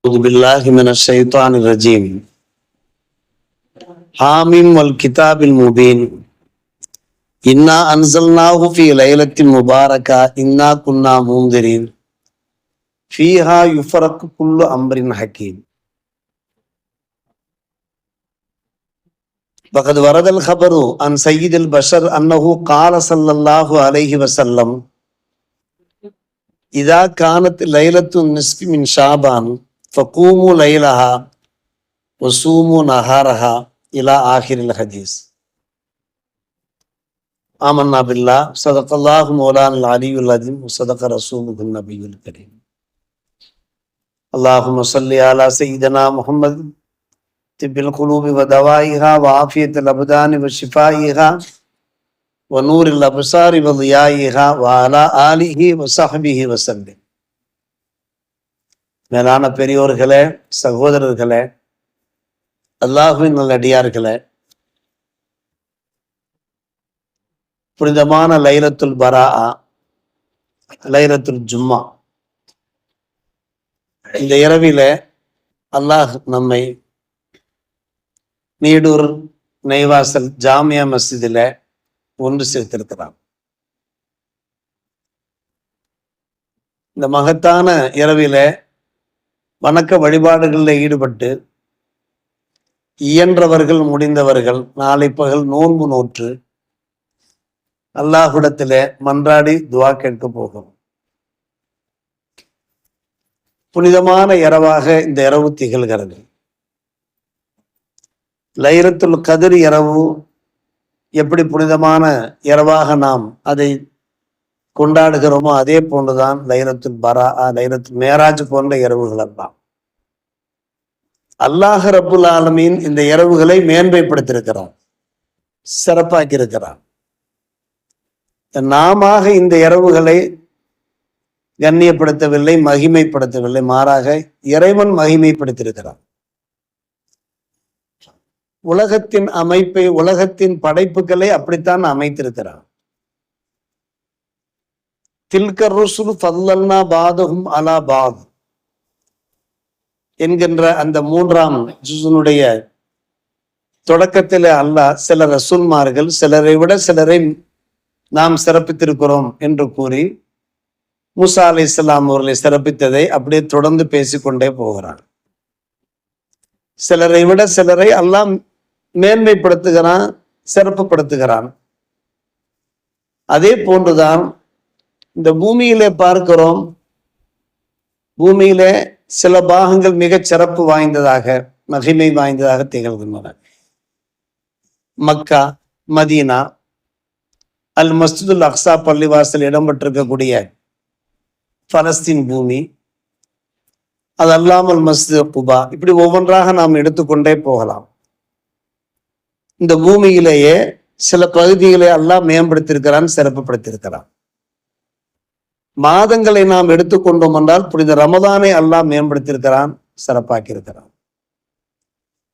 أعوذ بالله من الشيطان الرجيم. حاميم والكتاب المبين إنا أنزلناه في ليلة مباركة إنا كنا منذرين فيها يفرق كل أمر حكيم. وقد ورد الخبر عن سيد البشر أنه قال صلى الله عليه وسلم: إذا كانت ليلة النصف من شعبان فقوموا ليلها وصوموا نهارها إلى آخر الحديث. آمنا بالله صدق الله مولانا العلي العظيم وصدق رسوله النبي الكريم. اللهم صل على سيدنا محمد طب القلوب ودوائها وعافية الأبدان وشفائها ونور الأبصار وضيائها وعلى آله وصحبه وسلم. மேலான பெரியோர்களே, சகோதரர்களே, அல்லாஹ்வின் நல்லடியார்களே, புனிதமான லைலத்துல் பராஆ, லைலத்துல் ஜும்மா, இந்த இரவிலே அல்லாஹ் நம்மை நீடூர் நெய்வாசல் ஜாமியா மஸ்ஜிதில் ஒன்று சேர்த்திருக்கிறான். இந்த மகத்தான இரவிலே வணக்க வழிபாடுகளில் ஈடுபட்டு இயன்றவர்கள் முடிந்தவர்கள் நாளை பகல் நோன்பு நோற்று அல்லாஹ்விடத்திலே மன்றாடி துவா கேட்க போகும். புனிதமான இரவாக இந்த இரவு திகழ்கிறது. லைலத்துல் கத்ர் இரவு எப்படி புனிதமான இரவாக நாம் அதை கொண்டாடுகிறோமோ அதே போன்றுதான் லைலத்துல் பராஆ, லைலத்துல் மேராஜ் போன்ற இரவுகள் எல்லாம். அல்லாஹ் ரப்புல் ஆலமீன் இந்த இரவுகளை மேன்மைப்படுத்தியிருக்கிறான், சிறப்பாக்கி இருக்கிறான். நாம இந்த இரவுகளை கண்ணியப்படுத்தவில்லை, மகிமைப்படுத்தவில்லை, மாறாக இறைவன் மகிமைப்படுத்தியிருக்கிறான். உலகத்தின் அமைப்பை, உலகத்தின் படைப்புகளை அப்படித்தான் அமைத்திருக்கிறான். தில்கர் ருசுல் ஃபல்லல்னா பாதஹும் அலா பாத் என்கின்ற அந்த 3ஆம் ஜுஸுனுடைய தொடக்கத்தில் அல்லாஹ் சில ரசூல்மார்கள் சிலரை விட சிலரை நாம் சிறப்பித்திருக்கிறோம் என்று கூறி மூசா அலைஹிஸ்ஸலாம் அவர்களை சிறப்பித்ததை அப்படியே தொடர்ந்து பேசிக்கொண்டே போகிறான். சிலரை விட சிலரை அல்லாஹ் மேன்மைப்படுத்துகிறான், சிறப்புப்படுத்துகிறான். அதே போன்றுதான் இந்த பூமியிலே பார்க்கிறோம். பூமியிலே சில பாகங்கள் மிகச் சிறப்பு வாய்ந்ததாக, மகிமை வாய்ந்ததாக திகழ்கின்றன. மக்கா, மதீனா, அல் மஸ்ஜிதுல் அக்ஸா பள்ளிவாசல் இடம்பெற்றிருக்கக்கூடிய பலஸ்தீன் பூமி, அது அல்லாமல் மஸ்ஜித் குபா, இப்படி ஒவ்வொன்றாக நாம் எடுத்துக்கொண்டே போகலாம். இந்த பூமியிலேயே சில பகுதிகளை அல்லாஹ் மேம்படுத்தியிருக்கிறான், சிறப்புப்படுத்தியிருக்கிறான். மாதங்களை நாம் எடுத்துக்கொண்டோம் என்றால் புனித ரமதானை அல்லாஹ் மேம்படுத்தியிருக்கிறான், சிறப்பாக்கி இருக்கிறான்.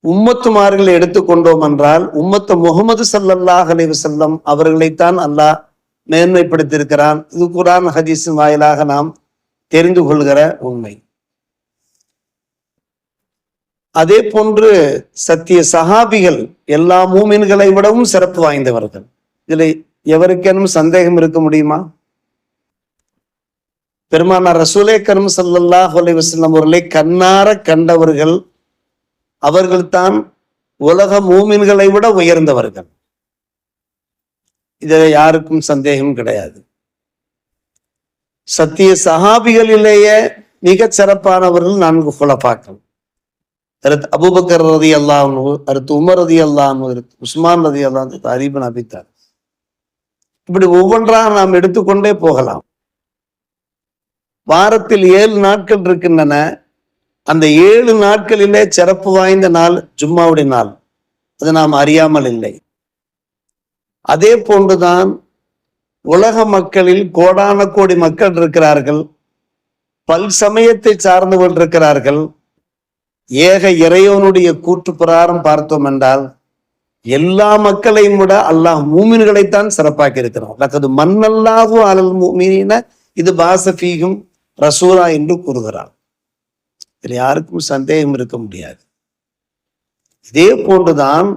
உம்மத்துமார்களை எடுத்துக்கொண்டோம் என்றால் உம்மத்து முகமது ஸல்லல்லாஹு அலைஹி வஸல்லம் அவர்களைத்தான் அல்லாஹ் மேன்மைப்படுத்தியிருக்கிறான். இது குர்ஆன் ஹதீஸின் வாயிலாக நாம் தெரிந்து கொள்கிற உண்மை. அதே போன்று சத்திய சஹாபிகள் எல்லா மூமின்களை விடவும் சிறப்பு வாய்ந்தவர்கள். இதுல எவருக்கேனும் சந்தேகம் இருக்க முடியுமா? பெருமானார் ரசூலே கரீம் ஸல்லல்லாஹு அலைஹி வஸல்லம் அவர்களை கண்ணார கண்டவர்கள், அவர்கள்தான் உலக மூமின்களை விட உயர்ந்தவர்கள். இதில் யாருக்கும் சந்தேகம் கிடையாது. சத்திய சஹாபிகளிலேயே மிக சிறப்பானவர்கள் 4 குலஃபாக்கள். அடுத்து அபூபக்கர் ரலியல்லாஹு அன்ஹு, அடுத்து உமர் ரலியல்லாஹு அன்ஹு, அடுத்து உஸ்மான் ரலியல்லாஹு அன்ஹு, அலி இப்னு அபீ தாலிப். இப்படி ஒவ்வொன்றாக நாம் எடுத்துக்கொண்டே போகலாம். வாரத்தில் 7 நாட்கள் இருக்கின்றன. அந்த 7 நாட்களிலே சிறப்பு வாய்ந்த நாள் ஜும்மாவுடைய நாள், அது நாம் அறியாமல் இல்லை. அதே போன்றுதான் உலக மக்களில் கோடான கோடி மக்கள் இருக்கிறார்கள், பல் சமயத்தை சார்ந்தவர்கள் இருக்கிறார்கள். ஏக இறைவனுடைய கூற்று பிரகாரம் பார்த்தோம் என்றால் எல்லா மக்களையும் விட அல்லாஹ் மூமின்களைத்தான் சிறப்பாக்கி இருக்கிறான். லக்கது மன்னல்லாஹு அலல் மூமினீன இது பாஸ ஃபீஹும் ரசூலா என்று கூறுகிறார். இதில் யாருக்கும் சந்தேகம் இருக்க முடியாது. இதே போன்றுதான்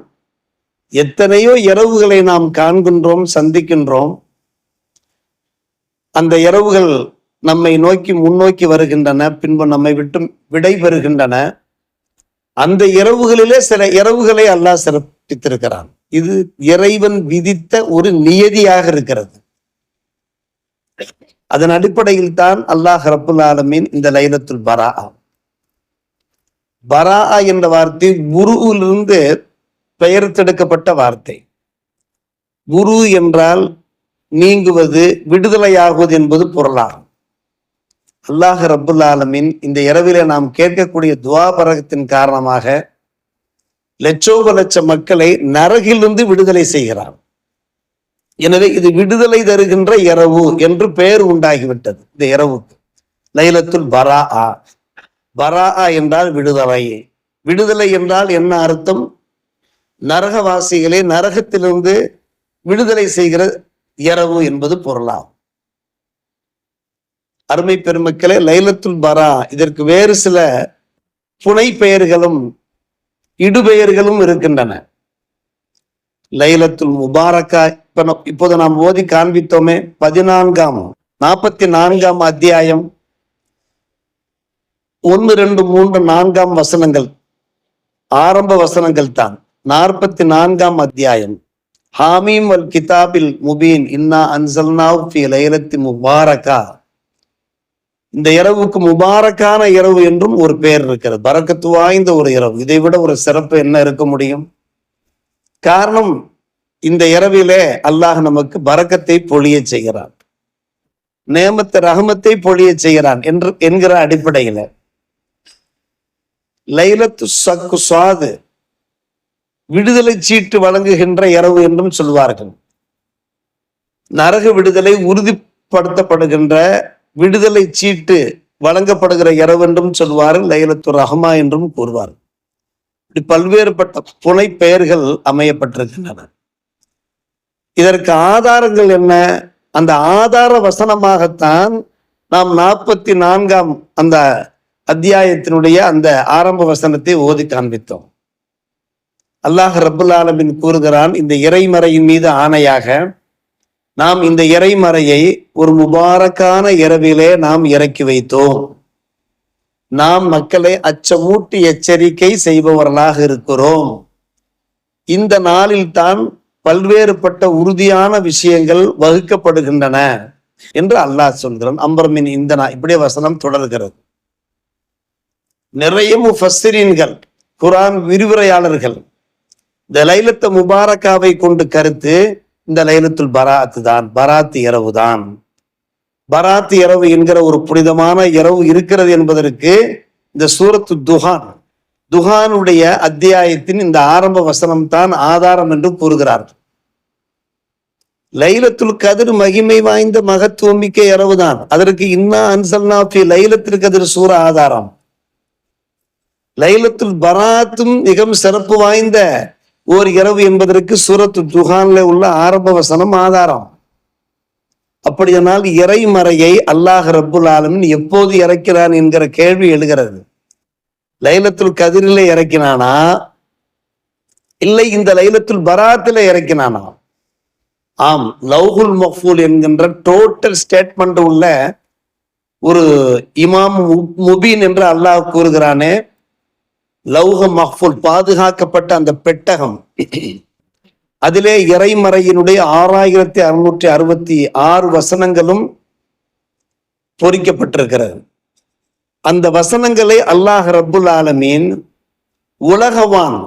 எத்தனையோ இரவுகளை நாம் காண்கின்றோம், சந்திக்கின்றோம். அந்த இரவுகள் நம்மை நோக்கி முன்னோக்கி வருகின்றன, பின்பு நம்மை விட்டு விடை பெறுகின்றன. அந்த இரவுகளிலே சில இரவுகளை அல்லாஹ் சிறப்பித்திருக்கிறான். இது இறைவன் விதித்த ஒரு நியதியாக இருக்கிறது. அதன் அடிப்படையில் தான் அல்லாஹ் ரப்புல் ஆலமீன் இந்த லைலத்துல் பரா என்ற வார்த்தை குருவிலிருந்து பெயர்த்தெடுக்கப்பட்ட வார்த்தை. குரு என்றால் நீங்குவது, விடுதலையாகுவது என்பது பொருளாகும். அல்லாஹ் ரப்புல் ஆலமீன் இந்த இரவிலே நாம் கேட்கக்கூடிய துவா பரகத்தின் காரணமாக லட்சோப லட்ச மக்களை நரகிலிருந்து விடுதலை செய்கிறார். எனவே இது விடுதலை தருகின்ற இரவு என்று பெயர் உண்டாகிவிட்டது இந்த இரவுக்கு. லைலத்துல் பரா என்றால் விடுதலை. விடுதலை என்றால் என்ன அர்த்தம்? நரகவாசிகளை நரகத்திலிருந்து விடுதலை செய்கிற இரவு என்பது பொருளாகும். அருமை பெருமக்களே, லைலத்துல் பரா இதற்கு வேறு சில புனை பெயர்களும் இடுபெயர்களும் இருக்கின்றன. லைலத்துல் முபாரக்கா இப்போது நாம் ஓதி காண்பித்தோமே, 44ஆம் அத்தியாயம் 1, 2, 3, 4 வசனங்கள் ஆரம்ப வசனங்கள் தான். 44ஆம் அத்தியாயம், ஹாமீம் வல் கிதாபில் முபீன் இன்னா அன்சல்னாஹு ஃபீ லைலத்தி முபாரக்கா. இந்த இரவுக்கு முபாரக்கான இரவு என்றும் ஒரு பெயர் இருக்கிறது. பரக்கத்து வாய்ந்த ஒரு இரவு. இதை விட ஒரு சிறப்பு என்ன இருக்க முடியும்? காரணம், இந்த இரவிலே அல்லாஹ் நமக்கு பரக்கத்தை பொழிய செய்கிறான், நேமத்தை ரஹமத்தை பொழிய செய்கிறான் என்கிற அடிப்படையில லைலத்து சக்கு சுவாது விடுதலை சீட்டு வழங்குகின்ற இரவு என்றும் சொல்வார்கள். நரக விடுதலை உறுதிப்படுத்தப்படுகின்ற விடுதலை சீட்டு வழங்கப்படுகிற இரவு என்றும் சொல்வார்கள். லைலத்து ரஹ்மா என்றும் கூறுவார்கள். இப்படி பல்வேறுபட்ட புனை பெயர்கள் அமையப்பட்டிருக்கின்றன. இதற்கு ஆதாரங்கள் என்ன? அந்த ஆதார வசனமாகத்தான் நாம் 44ஆம் அந்த அத்தியாயத்தினுடைய அந்த ஆரம்ப வசனத்தை ஓதி காண்பித்தோம். அல்லாஹ் ரப்புல் ஆலமீன் கூறுகிறான், இந்த இறைமறையின் மீது ஆணையாக நாம் இந்த இறைமறையை ஒரு முபாரக்கான இரவிலே நாம் இறக்கி வைத்தோம். நாம் மக்களை அச்சமூட்டி எச்சரிக்கை செய்பவர்களாக இருக்கிறோம். இந்த நாளில் தான் பல்வேறுபட்ட உறுதியான விஷயங்கள் வகுக்கப்படுகின்றன என்று அல்லாஹ் சொல்கிறான். அம்பர்மின் இந்த இப்படியே வசனம் தொடர்கிறது. நிறைய முஃபஸ்ஸிரீன்கள், குர்ஆன் விரிவுரையாளர்கள் இந்த லைலத்து முபாரக்காவை கொண்டு கருத்து இந்த லைலத்துல் பராத் இரவு தான். பராத் இரவு என்கிற ஒரு புனிதமான இரவு இருக்கிறது என்பதற்கு இந்த சூரத்து துஹானுடைய அத்தியாயத்தின் இந்த ஆரம்ப வசனம் தான் ஆதாரம் என்று கூறுகிறார்கள். லைலத்துல் கதிர் மகிமை வாய்ந்த மகத்துவமிக்க இரவு தான். அதற்கு இன்னா அன்சல்னா ஃபீ லைலத்துல் கதிர் சூரா ஆதாரம். லைலத்துல் பராத்தும் மிகவும் சிறப்பு வாய்ந்த ஓர் இரவு என்பதற்கு சூரத்து துஹான்ல உள்ள ஆரம்ப வசனம் ஆதாரம். அப்படியானால் இறைமறையை அல்லாஹ் ரப்புல் ஆலமீன் எப்போது இறக்கிறான் என்கிற கேள்வி எழுகிறது. லைலத்துல் கதிரிலே இறக்கினானா, இல்லை இந்த லைலத்துல் பராத்திலே இறக்கினானா? ஆம், லௌஹுல் மஹ்ஃபூல் என்கின்ற டோட்டல் ஸ்டேட்மெண்ட் உள்ள ஒரு இமாம் முபீன் என்று அல்லாஹ் கூறுகிறானே, லௌஹ மஹ்ஃபூல் பாதுகாக்கப்பட்ட அந்த பெட்டகம், அதிலே இறைமறையினுடைய 6666 வசனங்களும் பொறிக்கப்பட்டிருக்கிறது. அந்த வசனங்களை அல்லாஹ் ரப்புல் ஆலமீன் உலகவான்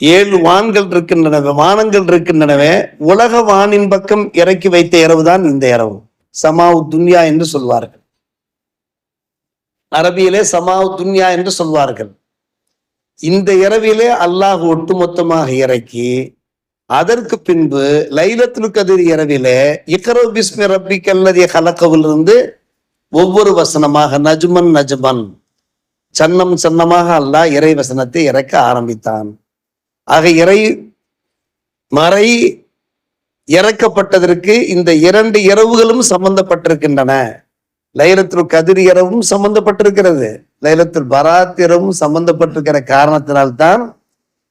7 வான்கள் இருக்கின்றனவே, வானங்கள் இருக்கின்றனவே, உலக வானின் பக்கம் இறக்கி வைத்த இரவுதான் இந்த இரவு. சமாவு துன்யா என்று சொல்வார்கள். அரபியிலே சமாவு துன்யா என்று சொல்வார்கள். இந்த இரவிலே அல்லாஹ் ஒட்டுமொத்தமாக இறக்கி அதற்கு பின்பு லைலத்துல் கதிர் இரவிலே இக்ரா பிஸ்மி ரப்பிக்கல்லதி ஹலகவிலிருந்து ஒவ்வொரு வசனமாக நஜ்மன் சன்னம் சன்னமாக அல்லாஹ் இறை வசனத்தை இறக்க ஆரம்பித்தான். ஆக இறை மறை இறக்கப்பட்டதற்கு இந்த 2 இரவுகளும் சம்பந்தப்பட்டிருக்கின்றன. லைலத்துல் கதிர் இரவும் சம்பந்தப்பட்டிருக்கிறது, லைலத்துல் பராத் இரவும் சம்பந்தப்பட்டிருக்கிற காரணத்தினால்தான்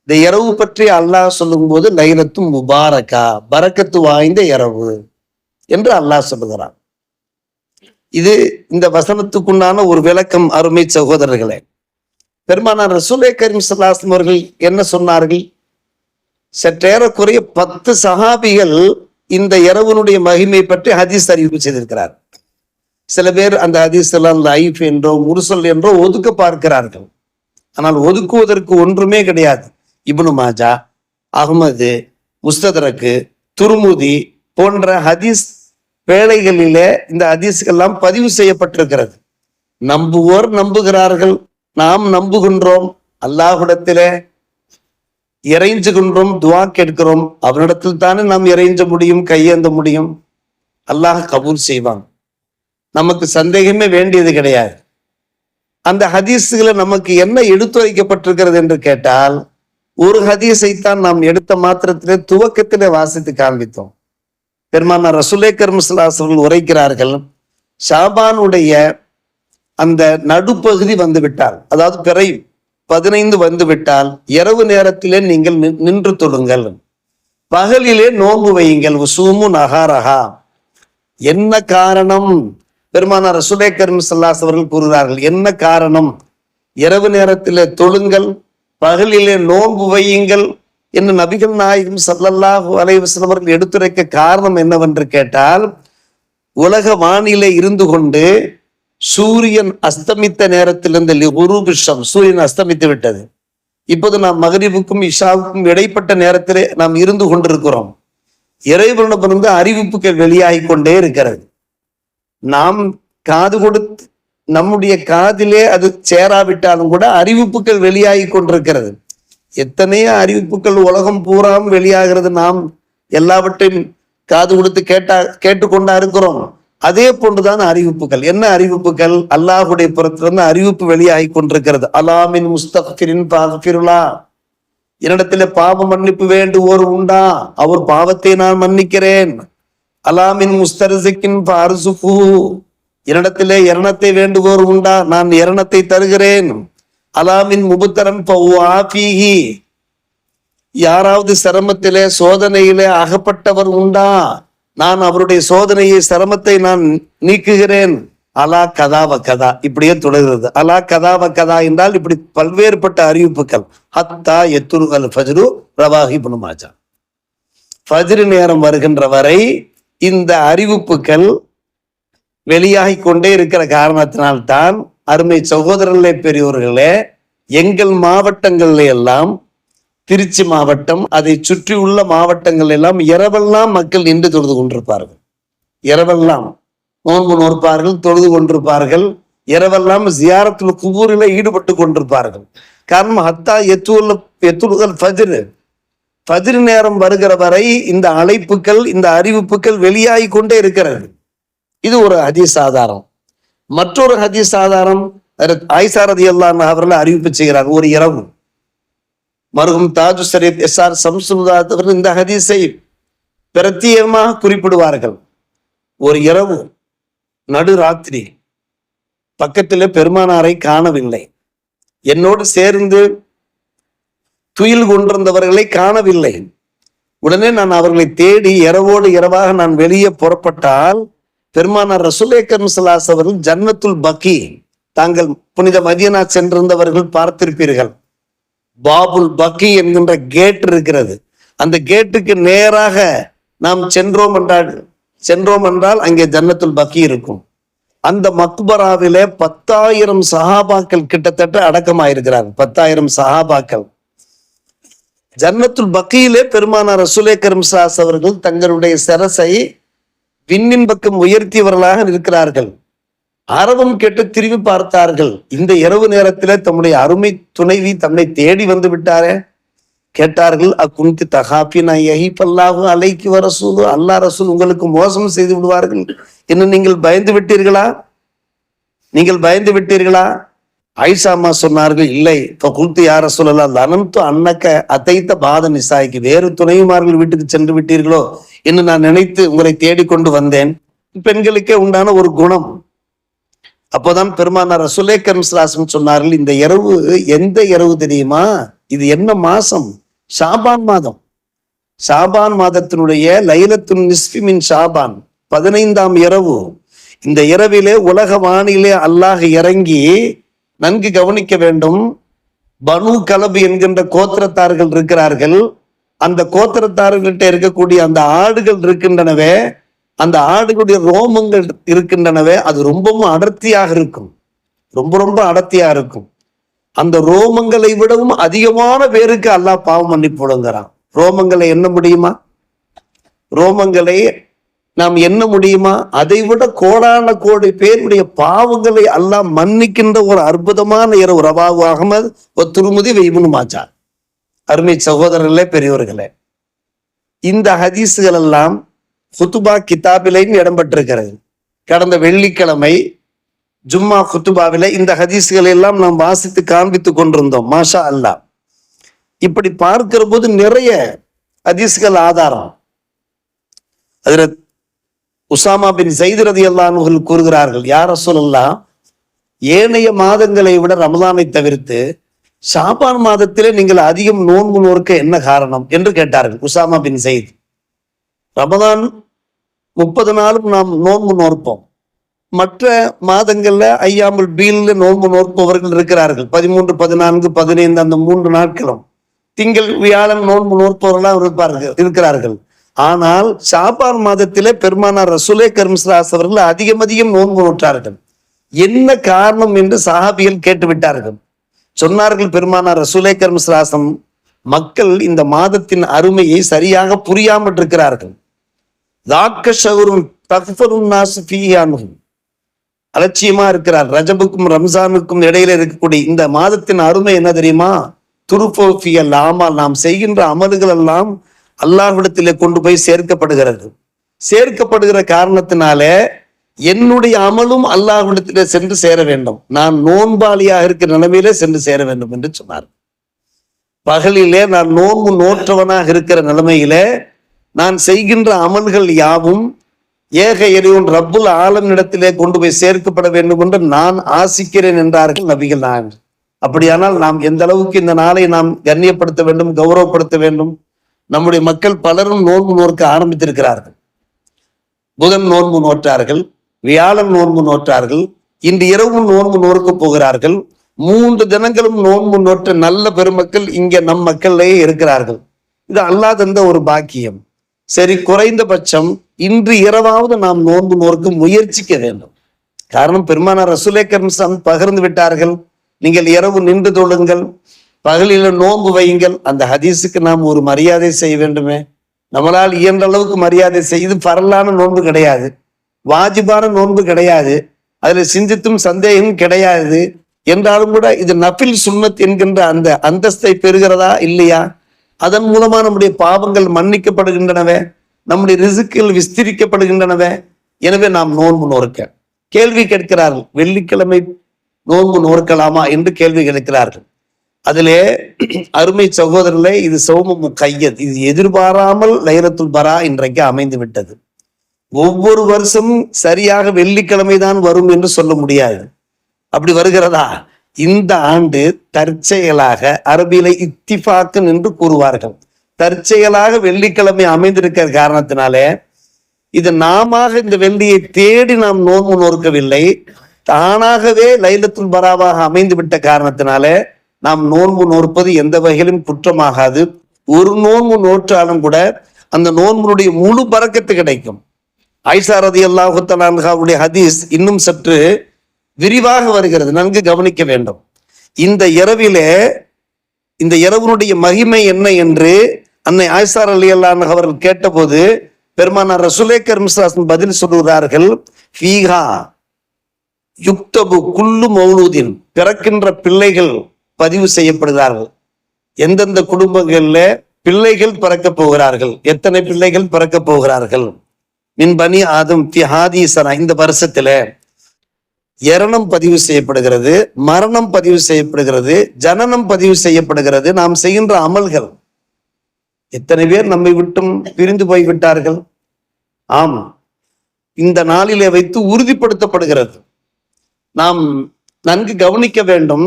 இந்த இரவு பற்றி அல்லாஹ் சொல்லும் போது லைலத்து முபாரக்கா, பரக்கத்து வாய்ந்த இரவு என்று அல்லாஹ் சொல்லுகிறான். இது இந்த வசனத்துக்குண்டான ஒரு விளக்கம். அருமை சகோதரர்களே, பெருமானார் ரசூலே கரீம் ஸல்லல்லாஹு அலைஹி வஸல்லம் அவர்கள் என்ன சொன்னார்கள்? சற்றேறக்குறைய 10 சஹாபிகள் இந்த இரவனுடைய மகிமை பற்றி ஹதீஸ் அறிவிப்பு செய்திருக்கிறார். சில பேர் அந்த ஹதீஸ் எல்லாம் லைஃப் என்றோ முர்சல் என்றோ ஒதுக்க பார்க்கிறார்கள். ஆனால் ஒதுக்குவதற்கு ஒன்றுமே கிடையாது. இப்னு மாஜா, அஹ்மது, முஸ்ததரக்கு, துர்முதி போன்ற ஹதீஸ் வேளைகளிலே இந்த ஹதீஸ்கெல்லாம் பதிவு செய்யப்பட்டிருக்கிறது. நம்புவோர் நம்புகிறார்கள், நாம் நம்புகின்றோம், அல்லாஹ்விடத்திலே இறைஞ்சுகின்றோம், துவா கேட்கிறோம். அவனிடத்தில் தானே நாம் இறைஞ்ச முடியும், கையேந்த முடியும். அல்லாஹ் கபூல் செய்வான், நமக்கு சந்தேகமே வேண்டியது கிடையாது. அந்த ஹதீஸ்களை நமக்கு என்ன எடுத்துரைக்கப்பட்டிருக்கிறது என்று கேட்டால், ஒரு ஹதீஸைத்தான் நாம் எடுத்த மாத்திரத்திலே துவக்கத்திலே வாசித்து காண்பித்தோம். பெருமானார் ரசூலே கரீம் ஸல்லல்லாஹு அலைஹி வஸல்லம் உரைக்கிறார்கள், ஷாபானுடைய அந்த நடுப்பகுதி வந்து விட்டால், அதாவது பிறை 15 வந்து விட்டால் இரவு நேரத்திலே நீங்கள் நின்று தொழுங்கள், பகலிலே நோன்பு வையுங்கள், உசூமு நஹாரஹா. என்ன காரணம்? பெருமானார் ரசூலே கரீம் ஸல்லல்லாஹு அலைஹி வஸல்லம் அவர்கள் கூறுகிறார்கள், என்ன காரணம்? இரவு நேரத்திலே தொழுங்கள், பகலிலே நோன்பு வையுங்கள் என்று நபிகள் நாயகம் ஸல்லல்லாஹு அலைஹி வஸல்லம் அவர்கள் எடுத்துரைக்க காரணம் என்னவென்று கேட்டால், உலக வானிலை இருந்து கொண்டு சூரியன் அஸ்தமித்த நேரத்திலிருந்து சூரியன் அஸ்தமித்து விட்டது. இப்போது நாம் மகரிபுக்கும் இஷாவுக்கும் இடைப்பட்ட நேரத்திலே நாம் இருந்து கொண்டிருக்கிறோம். இறைவனிடமிருந்து அறிவிப்புகள் வெளியாகி கொண்டே இருக்கிறது. நாம் காது கொடுத்து நம்முடைய காதிலே அது சேராவிட்டாலும் கூட அறிவிப்புகள் வெளியாகி கொண்டிருக்கிறது. எத்தனையோ அறிவிப்புகள் உலகம் பூராம் வெளியாகிறது. நாம் எல்லாவற்றையும் காது கொடுத்து கேட்டுக்கொண்டா இருக்கிறோம். அதே போன்றுதான் அறிவிப்புகள். என்ன அறிவிப்புகள்? அல்லாஹுடைய புறத்திலிருந்து அறிவிப்பு வெளியாகி கொண்டிருக்கிறது. அலாமின் முஸ்தக்ஃபிரின் பாக்ஃபிருலா, என்னிடத்திலே பாவ மன்னிப்பு வேண்டுவோர் உண்டா, அவர் பாவத்தை நான் மன்னிக்கிறேன். அலாமின் முஸ்தர்ஸிக்கின் ஃபார்ஸுஃபு, என்னிடத்திலே இரணத்தை வேண்டுவோர் உண்டா, நான் இரணத்தை தருகிறேன். அலாமின் முபுத்தரன் ஃபஹுஆஃபீஹி, யாராவது சிரமத்திலே சோதனையிலே அகப்பட்டவர் உண்டா, நான் அவருடைய சோதனையை சிரமத்தை நான் நீக்குகிறேன். அலா கதாவ கதா, இப்படியே தொடர்கிறது. அலா கதாவ கதா என்றால் இப்படி பல்வேறுபட்ட அறிவிப்புகள். ஹத்தா எத்துருகல் ஃபஜ்ரு ரவாஹி இப்னு மாஜா, ஃபஜ்ர் நேரம் வருகின்ற வரை இந்த அறிவிப்புகள் வெளியாகி கொண்டே இருக்கிற காரணத்தினால்தான் அருமை சகோதரர்களே, பெரியோர்களே, எங்கள் மாவட்டங்கள்ல எல்லாம், திருச்சி மாவட்டம், அதை சுற்றி உள்ள மாவட்டங்கள் எல்லாம் இரவெல்லாம் மக்கள் நின்று தொழுது கொண்டிருப்பார்கள். இரவெல்லாம் நோன்பு நோற்பார்கள், தொழுது கொண்டிருப்பார்கள். இரவெல்லாம் ஜியாரத்துல் குபூரில் ஈடுபட்டு கொண்டிருப்பார்கள். காரணம், ஹத்தா எத்துலுகல் ஃபஜ்ர், ஃபஜ்ர் நேரம் வருகிற வரை இந்த அழைப்புகள், இந்த அறிவிப்புகள் வெளியாகி கொண்டே இருக்கிறது. இது ஒரு ஹதீஸ் ஆதாரம். மற்றொரு ஹதீஸ் ஆதாரம், ஆயிஷா ரலியல்லாஹு அன்ஹா அவர்கள் அறிவிப்பு செய்கிறார். ஒரு இரவு மருகும் தாஜு ஷரீத் எஸ்ஆர் ஷம்சுல்லாஹ் அவர்கள் இந்த ஹதீஸை பிரத்யேகமாக குறிப்பிடுவார்கள். ஒரு இரவு நடுராத்திரி, பக்கத்தில் பெருமானாரை காணவில்லை, என்னோடு சேர்ந்து துயில் கொண்டிருந்தவர்களை காணவில்லை. உடனே நான் அவர்களை தேடி இரவோடு இரவாக நான் வெளியே புறப்பட்டால், பெருமானார் ரசூலே கரீம் ஸல்லல்லாஹு அலைஹி வஸல்லம் அவர்கள் ஜன்னத்துல் பக்கி, தாங்கள் புனித மதீனா சென்றிருந்தவர்கள் பார்த்திருப்பீர்கள், பாபுல் பக்கி என்கின்ற கேட் இருக்கிறது. அந்த கேட்டுக்கு நேராக நாம் சென்றோம் என்றால் அங்கே ஜன்னத்துல் பக்கி இருக்கும். அந்த மக்பராவிலே 10,000 சஹாபாக்கள் கிட்டத்தட்ட அடக்கமாயிருக்கிறார். 10,000 சஹாபாக்கள். ஜன்னத்துல் பக்கியிலே பெருமானார் ரசூலே கரீம் ஸல்லல்லாஹு அலைஹி வஸல்லம் அவர்கள் தங்களுடைய சிரசை விண்ணின் பக்கம் உயர்த்தியவர்களாக இருக்கிறார்கள். அரவம் கேட்டு திரும்பி பார்த்தார்கள். இந்த இரவு நேரத்திலே தம்முடைய அருமை துணைவி தம்மை தேடி வந்து விட்டாரே. கேட்டார்கள், அக்குன்தி தகாபினா யஹீஃபல்லாஹு அலைக்கி வ ரசூலு, அல்லாஹ் ரசூல் உங்களுக்கு மோசம் செய்து விடுவார்கள் என்று நீங்கள் பயந்து விட்டீர்களா? நீங்கள் பயந்து விட்டீர்களா? ஆயிஷா அம்மா சொன்னார்கள், இல்லை. ஃபகுல்து யா ரசூலல்லாஹ் லனம்து அன்னக அதைத்த பாத நிசாய்க்கு, வேறு துணைவிமார்கள் வீட்டுக்கு சென்று விட்டீர்களோ என்று நான் நினைத்து உங்களை தேடிக்கொண்டு வந்தேன். பெண்களுக்கே உண்டான ஒரு குணம். அப்போதான் பெருமானார் ரசூலே கரீம் ஸல்லல்லாஹு அலைஹி வஸல்லம் சொன்னார்கள், இந்த இரவு எந்த இரவு தெரியுமா? இது என்ன மாசம்? ஷாபான் மாதம். ஷாபான் மாதத்தினுடைய லைலத்துன் நிஸ்ஃபி மின் ஷாபான், 15ஆம் இரவு. இந்த இரவிலே உலக வானிலே அல்லாஹ் இறங்கி, நன்கு கவனிக்க வேண்டும், பனு கலபு என்கின்ற கோத்திரத்தார்கள் இருக்கிறார்கள். அந்த கோத்திரத்தார்கள்கிட்ட இருக்கக்கூடிய அந்த ஆடுகள் இருக்கின்றனவே, அந்த ஆடுகளுடைய ரோமங்கள் இருக்கின்றனவே, அது ரொம்பவும் அடர்த்தியாக இருக்கும். ரொம்ப அடர்த்தியா இருக்கும். அந்த ரோமங்களை விடவும் அதிகமான பேருக்கு அல்லாஹ் பாவம் மன்னிப்பு வழங்குறான். ரோமங்களை எண்ண முடியுமா? ரோமங்களை நாம் எண்ண முடியுமா? அதை விட கோடான கோடி பேருடைய பாவங்களை அல்லாஹ் மன்னிக்கின்ற ஒரு அற்புதமான இரவு. ரவாஹு அஹ்மத் ஒரு துருமுதி இப்னு மாஜா. அருமை சகோதரர்களே, பெரியோர்களே, இந்த ஹதீஸுகள் எல்லாம் குத்துபா கிதாபிலையும் இடம்பெற்றிருக்கிறது. கடந்த வெள்ளிக்கிழமை ஜும்மா குத்துபாவில இந்த ஹதீஸுகளை எல்லாம் நாம் வாசித்து காண்பித்து கொண்டிருந்தோம். மாஷா அல்லாஹ். இப்படி பார்க்கிற போது நிறைய ஹதீஸுகள் ஆதாரம். அதில் உசாமா பின் ஸைத் ரலியல்லாஹு அன்ஹு கூறுகிறார்கள், யா ரசூலல்லாஹ், ஏனைய மாதங்களை விட ரமலானை தவிர்த்து ஷாபான் மாதத்திலே நீங்கள் அதிகம் நோன்பு நோக்க என்ன காரணம் என்று கேட்டார்கள் உசாமா பின் ஸைத். ரமலான் 30 நாளும் நாம் நோன்பு நோற்போம். மற்ற மாதங்கள்ல ஐயாமுல் பீல்ல நோன்பு நோற்பவர்கள் இருக்கிறார்கள். 13, 14, 15 அந்த 3 நாட்களும் திங்கள் வியாழன் நோன்பு நோற்பவர்களாக இருக்கிறார்கள். ஆனால் ஷாபான் மாதத்திலே பெருமானார் ரசூலே கரீம் ஸல்லல்லாஹு அலைஹி வஸல்லம் அவர்கள் அதிகம் நோன்பு நோற்றார்கள். என்ன காரணம் என்று சஹாபிகள் கேட்டு விட்டார்கள். சொன்னார்கள், பெருமானார் ரசூலே கரீம் ஸல்லல்லாஹு அலைஹி வஸல்லம், மக்கள் இந்த மாதத்தின் அருமையை சரியாக புரியாமல் இருக்கிறார்கள். அலட்சியமா இருக்கிறார். ரஜபுக்கும் ரம்ஜானுக்கும் இடையில இருக்கக்கூடிய இந்த மாதத்தின் அருமை என்ன தெரியுமா? துருஃபோஃபியல் ஆமால், நாம் செய்கின்ற அமல்கள் எல்லாம் அல்லாஹ்விடத்திலே கொண்டு போய் சேர்க்கப்படுகிறது. சேர்க்கப்படுகிற காரணத்தினால என்னுடைய அமலும் அல்லாஹ்விடத்திலே சென்று சேர வேண்டும். நான் நோன்பாளியாக இருக்கிற நிலைமையிலே சென்று சேர வேண்டும் என்று சொன்னார். பகலிலே நான் நோன்பு நோற்றவனாக இருக்கிற நிலைமையிலே நான் செய்கின்ற அமல்கள் யாவும் ஏக இறைவன் ரப்புல் ஆலமினிடத்திலே கொண்டு போய் சேர்க்கப்பட வேண்டும் என்று நான் ஆசிக்கிறேன் என்றார்கள் நபிகள் நாயகம். அப்படியானால் நாம் எந்த அளவுக்கு இந்த நாளை நாம் கண்ணியப்படுத்த வேண்டும், கௌரவப்படுத்த வேண்டும். நம்முடைய மக்கள் பலரும் நோன்பு நோக்க ஆரம்பித்திருக்கிறார்கள். புதன் நோன்பு நோற்றார்கள், வியாழன் நோன்பு நோற்றார்கள், இன்று இரவும் நோன்பு நோக்க போகிறார்கள். 3 தினங்களும் நோன்பு நோற்ற நல்ல பெருமக்கள் இங்க நம் மக்களிலேயே இருக்கிறார்கள். இது அல்லாஹ் தந்த ஒரு பாக்கியம். சரி, குறைந்தபட்சம் இன்று இரவாவது நாம் நோன்பு நோக்க முயற்சிக்க வேண்டும். காரணம், பெருமானார் ரசூலே கரீம் ஸல்லல்லாஹு அலைஹி வஸல்லம் பகிர்ந்து விட்டார்கள், நீங்கள் இரவு நின்று தொழுங்கள், பகலில நோன்பு வையுங்கள். அந்த ஹதீஸுக்கு நாம் ஒரு மரியாதை செய்ய வேண்டுமே. நம்மளால் இயன்ற அளவுக்கு மரியாதை செய்து, பரலான நோன்பு கிடையாது, வாஜிபான நோன்பு கிடையாது, அதுல சிந்தித்தும் சந்தேகம் கிடையாது என்றாலும் கூட இது நஃபில் சுன்னத் என்கின்ற அந்த அந்தஸ்தை பெறுகிறதா இல்லையா? அதன் மூலமா நம்முடைய பாவங்கள் மன்னிக்கப்படுகின்றனவே, நம்முடைய ரிசுக்குகள் விஸ்தரிக்கப்படுகின்றனவே. எனவே நாம் நோன்பு நோக்க கேள்வி கேட்கிறார்கள். வெள்ளிக்கிழமை நோன்பு நோக்கலாமா என்று கேள்வி கேட்கிறார்கள். அதிலே அருமை சகோதரர்களே, இது சௌமு கையத், இது எதிர்பாராமல் லைலத்துல் பரா இன்றைக்கு அமைந்து விட்டது. ஒவ்வொரு வருஷமும் சரியாக வெள்ளிக்கிழமை தான் வரும் என்று சொல்ல முடியாது. அப்படி வருகிறதா? இந்த ஆண்டு தற்செயலாக, அரபியில இத்திஃபாக்கு என்று கூறுவார்கள், தற்செயலாக வெள்ளிக்கிழமை அமைந்திருக்கிற காரணத்தினாலே இது நாம இந்த வெள்ளியை தேடி நாம் நோன்பு நோக்கவில்லை, தானாகவே லைலத்துல் பராவாக அமைந்து விட்ட காரணத்தினாலே நாம் நோன்பு நோற்பது எந்த வகையிலும் குற்றமாகாது. ஒரு நோன்பு நோற்றாலும் கூட அந்த நோன்புடைய முழு பரக்கத்து கிடைக்கும். ஆயிஷா ரலியல்லாஹு தஆலா அன்ஹாவுடைய ஹதீஸ் இன்னும் சற்று விரிவாக வருகிறது, நன்கு கவனிக்க வேண்டும். இந்த இரவிலே, இந்த இரவனுடைய மகிமை என்ன என்று அன்னை ஆயிஷா ரலியல்லாஹு அன்ஹா அவர்கள் கேட்டபோது பெருமானார் ரசூலே கரீம் ஸல்லல்லாஹு அலைஹி வஸல்லம் பதில் சொல்கிறார்கள், ஃபீஹா யுக்தபு குல்லு மௌலூதின், பிறக்கின்ற பிள்ளைகள் பதிவு செய்யப்படுகிறார்கள். எந்தெந்த குடும்பங்கள்ல பிள்ளைகள் பிறக்க போகிறார்கள், எத்தனை பிள்ளைகள் பிறக்க போகிறார்கள், மின் பனி ஆதம் ஃபி ஹாதி சனா, இந்த வருஷத்துல இரணம் பதிவு செய்யப்படுகிறது, மரணம் பதிவு செய்யப்படுகிறது, ஜனனம் பதிவு செய்யப்படுகிறது. நாம் செய்கின்ற அமல்கள், எத்தனை பேர் நம்மை விட்டும் பிரிந்து போய் விட்டார்கள். ஆம், இந்த நாளிலே வைத்து உறுதிப்படுத்தப்படுகிறது. நாம் நன்கு கவனிக்க வேண்டும்.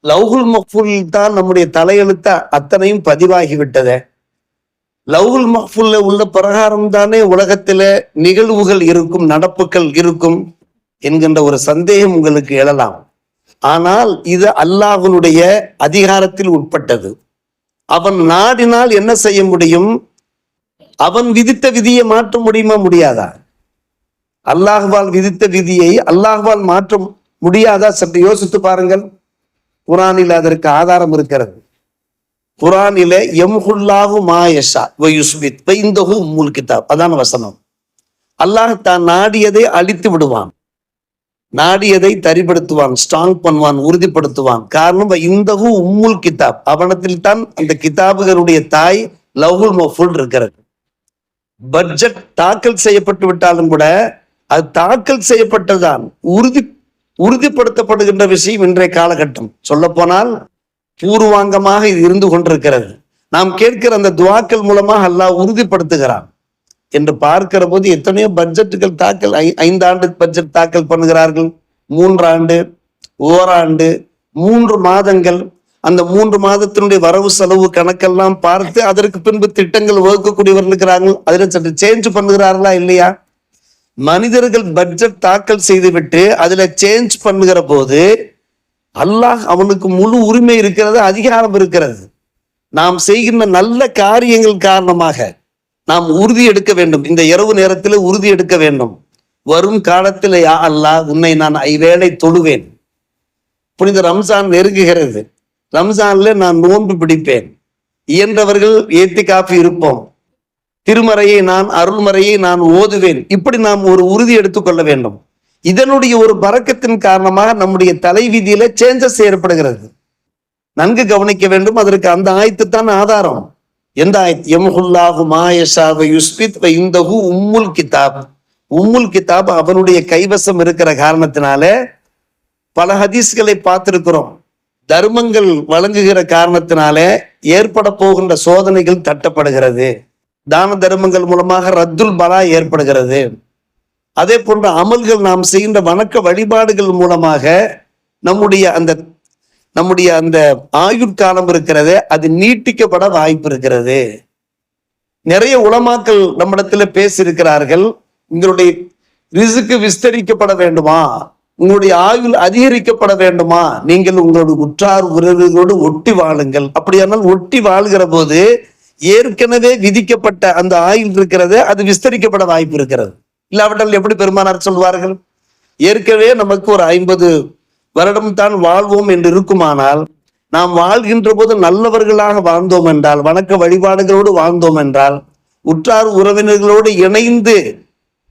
லவ்ஹுல் மஹ்ஃபூலில் தான் நம்முடைய தலையெழுத்த அத்தனையும் பதிவாகிவிட்டதே. லவ்ஹுல் மஹ்ஃபூல்ல உள்ள பிரகாரம் தானே உலகத்தில நிகழ்வுகள் இருக்கும், நடப்புகள் இருக்கும் என்கின்ற ஒரு சந்தேகம் உங்களுக்கு எழலாம். ஆனால் இது அல்லாஹ்வுடைய அதிகாரத்தில் உட்பட்டது. அவன் நாடினால் என்ன செய்ய முடியும்? அவன் விதித்த விதியை மாற்ற முடியுமா? முடியாதா? அல்லாஹ்வால் விதித்த விதியை அல்லாஹ்வால் மாற்ற முடியாதா? சற்று யோசித்து பாருங்கள். குர்ஆனில் அதற்கு ஆதாரம் இருக்கிறது. குர்ஆனில யம்ஹுல்லாஹு மா யஷா வ யுஸ்பித் வ இந்தஹு உம்முல் கிதாப், அதான் வசனம். அல்லாஹ் தான் நாடியதை அழித்து விடுவான், நாடியதை தரிப்படுத்துவான், ஸ்ட்ராங் பண்ணுவான், உறுதிப்படுத்துவான். காரணம் இந்தஹு உம்முல் கிதாப், அவனத்தில் தான் அந்த கிதாபுகளுடைய தாய் லவ்ஹுல் மஹ்ஃபூல் இருக்கிறது. பட்ஜெட் தாக்கல் செய்யப்பட்டு விட்டாலும் கூட அது தாக்கல் செய்யப்பட்டதான், உறுதிப்படுத்தப்படுகின்ற விஷயம் இன்றைய காலகட்டம். சொல்ல போனால் பூர்வாங்கமாக இது இருந்து கொண்டிருக்கிறது. நாம் கேட்கிற அந்த துவாக்கள் மூலமாக அல்லாஹ் உறுதிப்படுத்துகிறான் என்று பார்க்கிற போது எத்தனையோ பட்ஜெட்டுகள் தாக்கல், 5 ஆண்டு பட்ஜெட் தாக்கல் பண்ணுகிறார்கள், 3 ஆண்டு, ஓராண்டு, 3 மாதங்கள். அந்த 3 மாதத்தினுடைய வரவு செலவு கணக்கெல்லாம் பார்த்து அதற்கு பின்பு திட்டங்கள் வகுக்கக்கூடியவர்கள் இருக்கிறார்கள். அதில் சற்று சேஞ்ச் பண்ணுகிறார்களா இல்லையா? மனிதர்கள் பட்ஜெட் தாக்கல் செய்துவிட்டு அதுல சேஞ்ச் பண்ணுகிற போது அல்லாஹ் அவனுக்கு முழு உரிமை இருக்கிறது, அதிகாரம் இருக்கிறது. நாம் செய்கின்ற நல்ல காரியங்கள் காரணமாக நாம் உறுதி எடுக்க வேண்டும். இந்த இரவு நேரத்தில் உறுதி எடுக்க வேண்டும். வரும் காலத்தில் யா அல்லாஹ் உன்னை நான் ஐவேளை தொழுவேன். புனித ரம்ஜான் நெருங்குகிறது. ரம்ஜான்ல நான் நோன்பு பிடிப்பேன். இயன்றவர்கள் ஏத்திகாஃப் இருப்போம். திருமறையை நான், அருள்மறையை நான் ஓதுவேன். இப்படி நாம் ஒரு உறுதி எடுத்துக்கொள்ள வேண்டும். இதனுடைய ஒரு பரக்கத்தின் காரணமாக நம்முடைய தலைவிதியில சேஞ்சஸ் ஏற்படுகிறது. நன்கு கவனிக்க வேண்டும். அதற்கு அந்த ஆயத்து தான் ஆதாரம். எந்த ஆயத்? யம்ஹுல்லாஹு மா யஷா வ யுஸ்பித் வ இந்தஹு உம்முல் கிதாப். உம்முல் கிதாப் அவனுடைய கைவசம் இருக்கிற காரணத்தினால பல ஹதீஸ்களை பார்த்திருக்கிறோம். தர்மங்கள் வழங்குகிற காரணத்தினால ஏற்பட போகின்ற சோதனைகள் தட்டப்படுகிறது. தான தர்மங்கள் மூலமாக ரத்துல் பலா ஏற்படுகிறது. அதே போன்ற அமல்கள், நாம் செய்கின்ற வணக்க வழிபாடுகள் மூலமாக நம்முடைய அந்த ஆயுட்காலம் இருக்கிறது, அது நீட்டிக்கப்பட வாய்ப்பு இருக்கிறது. நிறைய உலமாக்கள் நம்மிடத்துல பேசியிருக்கிறார்கள். உங்களுடைய ரிஸ்க் விஸ்தரிக்கப்பட வேண்டுமா, உங்களுடைய ஆயுள் அதிகரிக்கப்பட வேண்டுமா, நீங்கள் உங்களுடைய உற்றார் உறவுகளோடு ஒட்டி வாழுங்கள். அப்படியானால் ஒட்டி வாழ்கிற போது ஏற்கனவே விதிக்கப்பட்ட அந்த ஆயுள் இருக்கிறது, அது விஸ்தரிக்கப்பட வாய்ப்பு இருக்கிறது. இல்லாவிட்டால் எப்படி பெருமானார் சொல்வார்கள்? ஏற்கனவே நமக்கு ஒரு 50 வருடம் தான் வாழ்வோம் என்று இருக்குமானால், நாம் வாழ்கின்ற போது நல்லவர்களாக வாழ்ந்தோம் என்றால், வணக்க வழிபாடுகளோடு வாழ்ந்தோம் என்றால், உற்றார் உறவினர்களோடு இணைந்து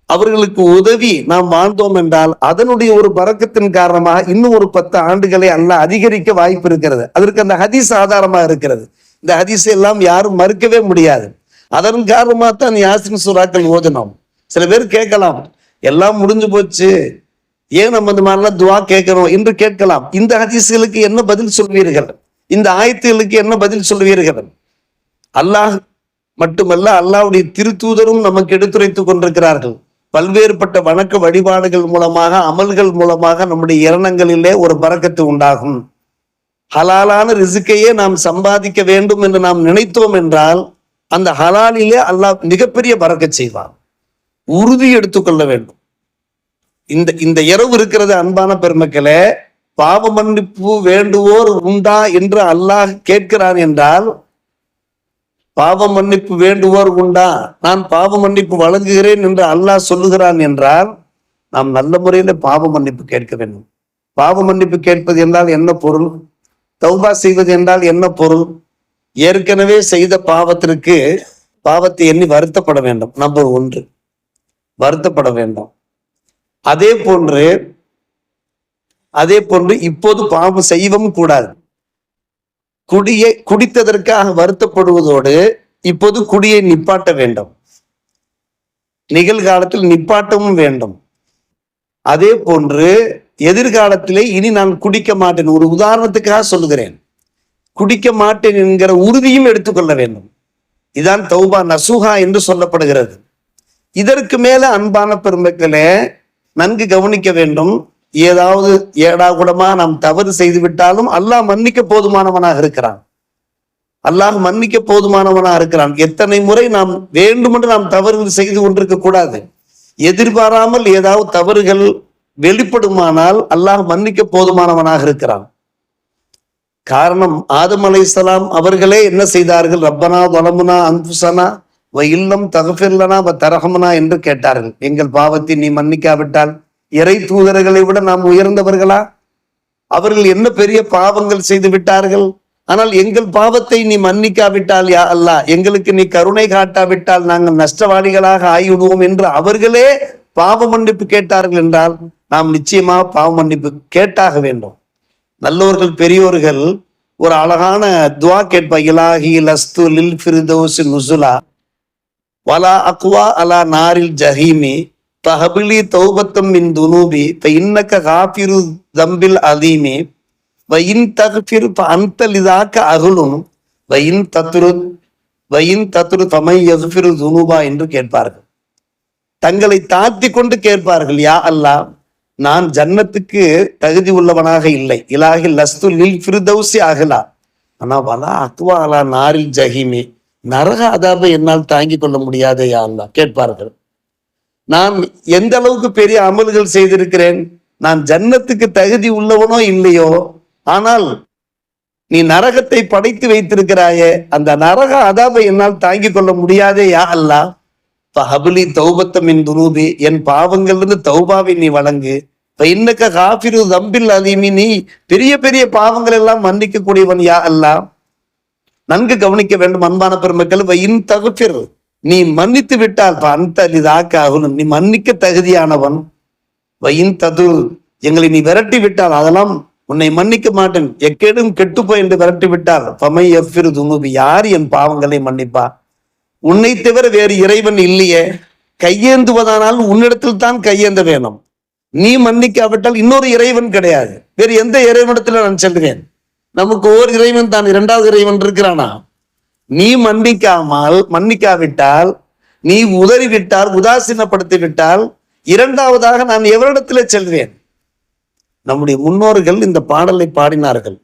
அவர்களுக்கு உதவி நாம் வாழ்ந்தோம் என்றால், அதனுடைய ஒரு பரக்கத்தின் காரணமாக இன்னும் ஒரு 10 ஆண்டுகளை அல்லாஹ் அதிகரிக்க வாய்ப்பு இருக்கிறது. அதற்கு அந்த ஹதீஸ் ஆதாரமாக இருக்கிறது. இந்த ஹதீஸை எல்லாம் யாரும் மறுக்கவே முடியாது. அதன் காரணமாக தான் யாசின் சூறாக்கள் ஓதணும். சில பேர் கேட்கலாம், எல்லாம் முடிஞ்சு போச்சு, ஏன் நம்ம இந்த மாதிரிலாம் துவா கேட்கிறோம் என்று கேட்கலாம். இந்த ஹதீஸ்களுக்கு என்ன பதில் சொல்வீர்கள்? இந்த ஆயத்துகளுக்கு என்ன பதில் சொல்வீர்கள்? அல்லாஹ் மட்டுமல்ல, அல்லாஹ்வுடைய திருத்தூதரும் நமக்கு எடுத்துரைத்துக் கொண்டிருக்கிறார்கள். பல்வேறுபட்ட வணக்க வழிபாடுகள் மூலமாக, அமல்கள் மூலமாக நம்முடைய இரணங்களிலே ஒரு பரக்கத்து உண்டாகும். ஹலாலான ரிசுக்கையே நாம் சம்பாதிக்க வேண்டும் என்று நாம் நினைத்தோம் என்றால், அந்த ஹலாலிலே அல்லாஹ் மிகப்பெரிய பரக்கத் செய்வான். உறுதி எடுத்துக்கொள்ள வேண்டும். இந்த இரவு இருக்கிறது அன்பான பெருமக்களே, பாவ மன்னிப்பு வேண்டுவோர் உண்டா என்று அல்லாஹ் கேட்கிறான் என்றால், பாவ மன்னிப்பு வேண்டுவோர் உண்டா, நான் பாவ மன்னிப்பு வழங்குகிறேன் என்று அல்லாஹ் சொல்லுகிறான் என்றால், நாம் நல்ல முறையில பாவ மன்னிப்பு கேட்க வேண்டும். பாவ மன்னிப்பு கேட்பது என்றால் என்ன பொருள்? தௌபா செய்வது என்றால் என்ன பொருள்? ஏற்கனவே செய்த பாவத்தை எண்ணி வருத்தப்பட வேண்டும். நம்பர் 1, வருத்தப்பட வேண்டும். அதே போன்று இப்போது பாவம் செய்யவும் கூடாது. குடித்ததற்காக வருத்தப்படுவதோடு இப்போது குடியை நிப்பாட்ட வேண்டும். நிகழ்காலத்தில் நிப்பாட்டவும் வேண்டும். அதே போன்று எதிர்காலத்திலே இனி நான் குடிக்க மாட்டேன், ஒரு உதாரணத்துக்காக சொல்லுகிறேன், குடிக்க மாட்டேன் என்கிற உறுதியும் எடுத்துக்கொள்ள வேண்டும். இதான் தௌபா நசூஹா என்று சொல்லப்படுகிறது. இதற்கு மேல அன்பான பெருமக்களே நன்கு கவனிக்க வேண்டும். ஏதாவது ஏடாகுடமா நாம் தவறு செய்து விட்டாலும் அல்லாஹ் மன்னிக்க போதுமானவனாக இருக்கிறான். அல்லாஹ் மன்னிக்க போதுமானவனா இருக்கிறான். எத்தனை முறை நாம் வேண்டுமென்று நாம் தவறுகள் செய்து கொண்டிருக்க கூடாது. எதிர்பாராமல் ஏதாவது தவறுகள் வெளிப்படுமானால் அல்லாஹ் மன்னிக்க போதுமானவனாக இருக்கிறான். காரணம், ஆதம் அலைஹிஸ்ஸலாம் அவர்களே என்ன செய்தார்கள்? ரப்பனா வலமுனா அன்புசனா வ இல்லம் தகஃபிர்லனா வ தரஹமனா என்று கேட்டார்கள். எங்கள் பாவத்தை நீ மன்னிக்காவிட்டால் இறை தூதர்களை விட நாம் உயர்ந்தவர்களா? அவர்கள் என்ன பெரிய பாவங்கள் செய்து விட்டார்கள். ஆனால் எங்கள் பாவத்தை நீ மன்னிக்காவிட்டால் யா அல்லாஹ், எங்களுக்கு நீ கருணை காட்டாவிட்டால் நாங்கள் நஷ்டவாளிகளாக ஆகிவிடுவோம் என்று அவர்களே பாவ மன்னிப்பு கேட்டார்கள் என்றால் நாம் நிச்சயமாக பாவ மன்னிப்பு கேட்டாக வேண்டும். நல்லோர்கள் பெரியோர்கள் ஒரு அழகான துவா கேட்பா, இலாஹி லஸ்து லில் ஃபிர்தௌஸி நுஸுலா வலா அக்வா அலா நாரில் ஜஹீமி ஃபஹபிலி தௌபத்தம் மின் துனூபி ஃபஇன்னக காஃபிரு தம்பில் அதீமி வயின் தக்ஃபிர் ஃபஅன்த லிதாக அஹ்லுன் வயின் தத்ரு ஃபமை யக்ஃபிரு துனூபா என்று கேட்பார்கள். தங்களை தாழ்த்தி கொண்டு கேட்பார்கள், யா அல்லாஹ், நான் ஜன்னத்துக்கு தகுதி உள்ளவனாக இல்லை. இலாஹி லஸ்து லில் ஃபிர்தௌஸி அஹ்லா ஆனா வலா அக்வா அலா நாரில் ஜஹீமி, நரக அதாபை என்னால் தாங்கிக் கொள்ள முடியாதே யா அல்லாஹ் கேட்பார்கள். நான் எந்த அளவுக்கு பெரிய அமல்கள் செய்திருக்கிறேன், நான் ஜன்னத்துக்கு தகுதி உள்ளவனோ இல்லையோ, ஆனால் நீ நரகத்தை படைத்து வைத்திருக்கிறாயே, அந்த நரக அதாபை என்னால் தாங்கிக் கொள்ள முடியாதே யா அல்லாஹ், ஃபஹபிலி தௌபத்த மின் துனூபி, என் பாவங்களிலிருந்து தௌபாவை நீ வழங்கு. இன்னக்க காஃபிரு தம்பில் அதீமி, நீ பெரிய பெரிய பாவங்கள் எல்லாம் மன்னிக்க கூடியவன் யா அல்லாஹ். நன்கு கவனிக்க வேண்டும் அன்பான பெருமக்கள். இன் தகுஃபிர், நீ மன்னித்து விட்டால் அந்த லிதாக்காகணும், நீ மன்னிக்க தகுதியானவன். வயின் தது, எங்களை நீ விரட்டி விட்டால் அதெல்லாம் உன்னை மன்னிக்க மாட்டேன், எக்கேடும் கெட்டுப்போ என்று விரட்டி விட்டால் ஃபமை யஃபிரு துனூபி, யார் என் பாவங்களை மன்னிப்பா? உன்னை தவிர வேறு இறைவன் இல்லையே. கையேந்துவதானால் உன்னிடத்தில் தான் கையேந்த வேணும். நீ மன்னிக்காவிட்டால் இன்னொரு இறைவன் கிடையாது. வேறு எந்த இறைவனிடத்துல நான் செல்வேன்? நமக்கு ஓர் இறைவன் தான், இரண்டாவது இறைவன் இருக்கிறானா? நீ மன்னிக்காவிட்டால், நீ உதறிவிட்டால், உதாசீனப்படுத்தி விட்டால் இரண்டாவதாக நான் எவரிடத்துல செல்வேன்? நம்முடைய முன்னோர்கள் இந்த பாடலை பாடினார்கள்.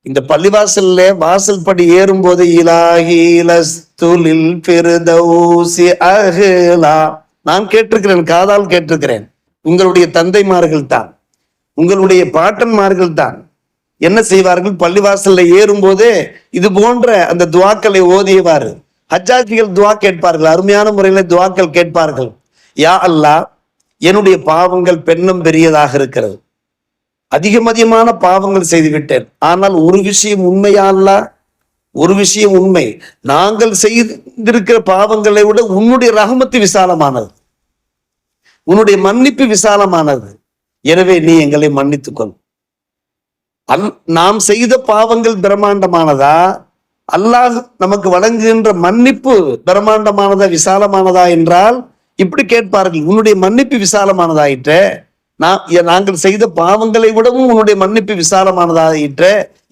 இந்த பள்ளிவாசல்ல வாசல் படி ஏறும் போது இலாஹி லஸ்து லில் ஃபிர்தௌஸி அஹ்லா, நான் கேட்டிருக்கிறேன், காதால் கேட்டிருக்கிறேன். உங்களுடைய தந்தைமார்கள் தான், உங்களுடைய பாட்டன்மார்கள் தான் என்ன செய்வார்கள்? பள்ளிவாசல்ல ஏறும் போதே இது போன்ற அந்த துவாக்களை ஓதியவாறு ஹஜ்ஜாஜிகள் துவா கேட்பார்கள். அருமையான முறையில துவாக்கள் கேட்பார்கள். யா அல்லாஹ், என்னுடைய பாவங்கள் பெண்ணும் பெரியதாக இருக்கிறது, அதிகமான பாவங்கள் செய்து விட்டேன். ஆனால் ஒரு விஷயம் உண்மையா அல்லாஹ், ஒரு விஷயம் உண்மை, நாங்கள் செய்திருக்கிற பாவங்களை விட உன்னுடைய ரஹமத்து விசாலமானது, உன்னுடைய மன்னிப்பு விசாலமானது. எனவே நீ எங்களை மன்னித்துக்கொள். நாம் செய்த பாவங்கள் பிரம்மாண்டமானதா, அல்லாஹ் நமக்கு வழங்குகின்ற மன்னிப்பு பிரம்மாண்டமானதா, விசாலமானதா என்றால் இப்படி கேட்பார்கள். உன்னுடைய மன்னிப்பு விசாலமானதாயிற்ற, நாங்கள் செய்த பாவங்களை விடவும் உன்னுடைய மன்னிப்பு விசாலமானதாயிற்ற,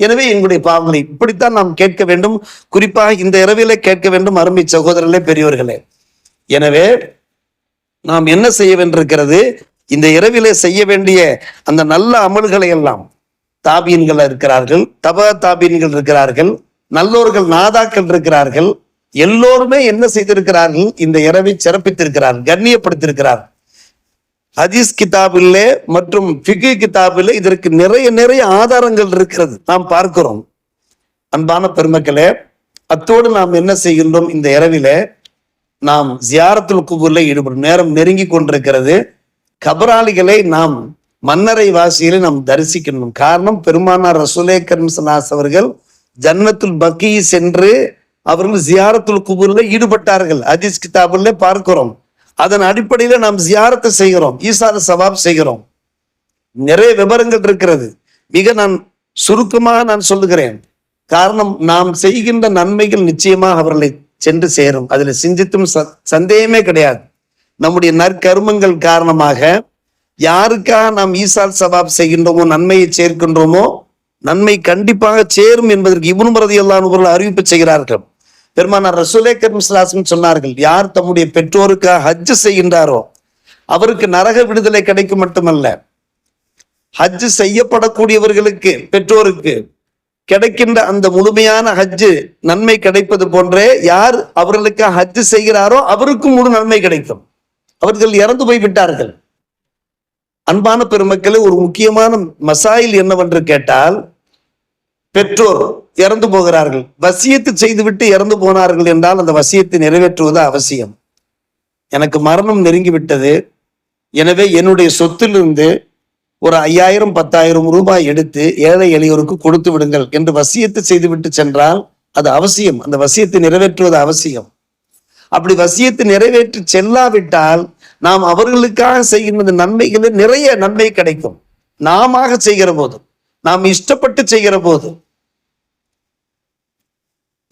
எனவே எங்களுடைய பாவங்களை இப்படித்தான் நாம் கேட்க வேண்டும். குறிப்பாக இந்த இரவிலே கேட்க வேண்டும் அருமை சகோதரர்களே, பெரியோர்களே. எனவே நாம் என்ன செய்ய வேண்டியிருக்கிறது? இந்த இரவிலே செய்ய வேண்டிய அந்த நல்ல அமல்களை எல்லாம், தாபீன்கள் இருக்கிறார்கள், தாபீன்கள் இருக்கிறார்கள், நல்லோர்கள் நாதாக்கள் இருக்கிறார்கள், எல்லோருமே என்ன செய்திருக்கிறார்கள்? இந்த இரவை சிறப்பித்திருக்கிறார்கள், கண்ணியப்படுத்தியிருக்கிறார்கள். ஹதீஸ் கிதாபிலே மற்றும் ஃபிக்ஹ் கிதாபிலே இதற்கு நிறைய ஆதாரங்கள் இருக்கிறது, நாம் பார்க்கிறோம். அன்பான பெருமக்களே, அத்தோடு நாம் என்ன செய்கின்றோம்? இந்த இரவிலே நாம் ஜியாரத்துல் குபூர்ல ஈடுபடும் நேரம் நெருங்கி கொண்டிருக்கிறது. கபராளிகளை நாம் மன்னரை வாசிகளை நாம் தரிசிக்கணும். காரணம், பெருமானார் ரசூலே கரீம் ஸல்லல்லாஹு அலைஹி அவர்கள் ஜன்னத்துல் பக்கீ சென்று அவர்கள் ஜியாரத்துல் குபூர்ல ஈடுபட்டார்கள். ஹதீஸ் கிதாபுல பார்க்கிறோம். அதன் அடிப்படையில நாம் ஜியாரத்தை செய்கிறோம், ஈசார சவாப் செய்கிறோம். நிறைய விவரங்கள் இருக்கிறது. நான் சுருக்கமாக நான் சொல்லுகிறேன். காரணம், நாம் செய்கின்ற நன்மைகள் நிச்சயமாக அவர்களை சென்று சேரும், அதுல சிந்தித்தும் சந்தேகமே கிடையாது. நம்முடைய நற்கருமங்கள் காரணமாக யாருக்காக நாம் ஈசால் சவாப் செய்கின்றோமோ, நன்மையை சேர்க்கின்றோமோ, நன்மை கண்டிப்பாக சேரும் என்பதற்கு இப்னு ரலியல்லாஹு அன்ஹு அறிவிப்பு செய்கிறார்கள். பெருமானார் ரசூலே கரீம் ஸல்லல்லாஹு அலைஹி வஸல்லம் சொன்னார்கள், யார் தம்முடைய பெற்றோருக்காக ஹஜ் செய்கின்றாரோ அவருக்கு நரக விடுதலை கிடைக்கும் மட்டுமல்ல, ஹஜ்ஜு செய்யப்படக்கூடியவர்களுக்கு பெற்றோருக்கு கிடைக்கின்ற அந்த முழுமையான ஹஜ்ஜு நன்மை கிடைப்பது போன்றே யார் அவர்களுக்கு ஹஜ்ஜு செய்கிறாரோ அவருக்கும் முழு நன்மை கிடைக்கும். அவர்கள் இறந்து போய் விட்டார்கள். அன்பான பெருமக்களே, ஒரு முக்கியமான மசாயில் என்னவென்று கேட்டால், பெற்றோர் இறந்து போகிறார்கள், வசியத்து செய்துவிட்டு இறந்து போனார்கள் என்றால் அந்த வசியத்தை நிறைவேற்றுவது அவசியம். எனக்கு மரணம் நெருங்கிவிட்டது, எனவே என்னுடைய சொத்திலிருந்து ஒரு 5000 10,000 ரூபாய் எடுத்து ஏழை எளியோருக்கு கொடுத்து விடுங்கள் என்று வசியத்து செய்துவிட்டு சென்றால் அது அவசியம். அந்த வசியத்தை நிறைவேற்றுவது அவசியம். அப்படி வசியத்தை நிறைவேற்றி செல்லாவிட்டால் நாம் அவர்களுக்காக செய்கின்ற நன்மைகளில் நிறைய நன்மை கிடைக்கும். நாம செய்கிற போது, நாம் இஷ்டப்பட்டு செய்கிற போது.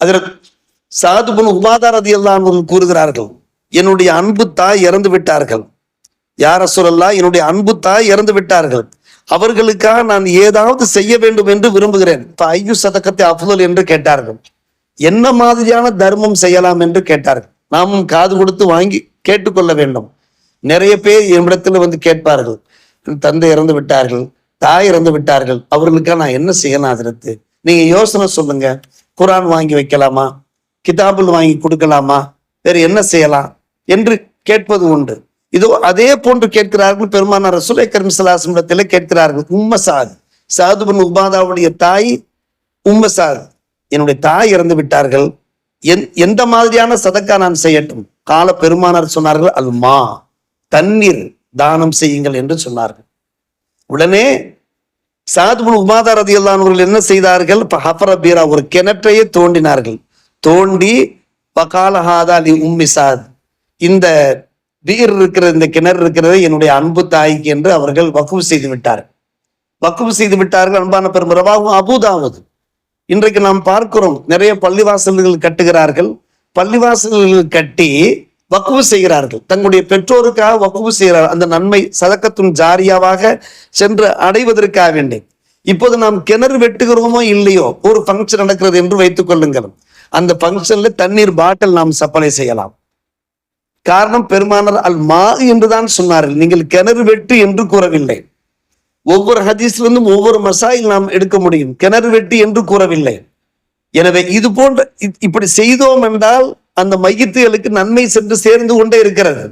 அதற்கு சாது பின் உபாதா ரலியல்லாஹு அன்ஹு கூறுகிறார்கள், என்னுடைய அன்பு தாய் இறந்து விட்டார்கள் யா ரசூலல்லாஹ், என்னுடைய அன்பு தாய் இறந்து விட்டார்கள், அவர்களுக்காக நான் ஏதாவது செய்ய வேண்டும் என்று விரும்புகிறேன். ஐயு சதக்கத்தை அஃதல் என்று கேட்டார்கள். என்ன மாதிரியான தர்மம் செய்யலாம் என்று கேட்டார்கள். நாமும் காது கொடுத்து வாங்கி கேட்டுக்கொள்ள வேண்டும். நிறைய பேர் என்னிடத்துல வந்து கேட்பார்கள், தந்தை இறந்து விட்டார்கள், தாய் இறந்து விட்டார்கள், அவர்களுக்காக நான் என்ன செய்யலாம் ஹஜ்ரத், நீங்க யோசனை சொல்லுங்க. குர்ஆன் வாங்கி வைக்கலாமா, கிதாபுல் வாங்கி கொடுக்கலாமா, வேறு என்ன செய்யலாம் என்று கேட்பது உண்டு. இதோ அதே போன்று கேட்கிறார்கள். பெருமானார் ரசூல் கரீம் ஸல்லல்லாஹு அலைஹி வஸல்லம் கேட்கிறார்கள். சாது பின் உபாதாவுடைய தாய் சாத், என்னுடைய தாய் இறந்து விட்டார்கள், எந்த மாதிரியான சதக்கா நான் செய்யட்டும்? கால பெருமானார் சொன்னார்கள், அல்மா, தண்ணீர் தானம் செய்யுங்கள் என்று சொன்னார்கள். உடனே சாது பின் உபாதா ரலியல்லாஹு அன்ஹு என்ன செய்தார்கள்? ஹஃபரபீரா, ஒரு கிணற்றையே தோண்டினார்கள். தோண்டி வகால ஹாதா லி உம்மி சாத், இந்த வீர் இருக்கிற இந்த கிணறு இருக்கிறது என்னுடைய அன்பு தாய்க்கு என்று அவர்கள் வக்ஃப் செய்து விட்டார்கள். வக்ஃப் செய்து விட்டார்கள். அன்பான பெருமரவாகும் அபூதாவுது. இன்றைக்கு நாம் பார்க்கிறோம், நிறைய பள்ளிவாசல்கள் கட்டுகிறார்கள். பள்ளிவாசல்கள் கட்டி வக்ஃப் செய்கிறார்கள், தங்களுடைய பெற்றோருக்காக வக்ஃப் செய்கிறார்கள். அந்த நன்மை சதக்கத்துன் ஜாரியாவாக சென்று அடைவதற்காக வேண்டி. இப்போது நாம் கிணறு வெட்டுகிறோமோ இல்லையோ, ஒரு ஃபங்க்ஷன் நடக்கிறது என்று வைத்துக் கொள்ளுங்கள். அந்த ஃபங்க்ஷன்ல தண்ணீர் பாட்டில் நாம் சப்ளை செய்யலாம். காரணம், பெருமானார் அல் மா என்றுதான் சொன்னார்கள், நீங்கள் கிணறு வெட்டு என்று கூறவில்லை. ஒவ்வொரு ஹதீஸ்லிருந்தும் ஒவ்வொரு மசாயில் நாம் எடுக்க முடியும், கிணறு வெட்டு என்று கூறவில்லை. எனவே இது போன்ற இப்படி செய்தோம் என்றால் அந்த மையத்துகளுக்கு நன்மை சென்று சேர்ந்து கொண்டே இருக்கிறது.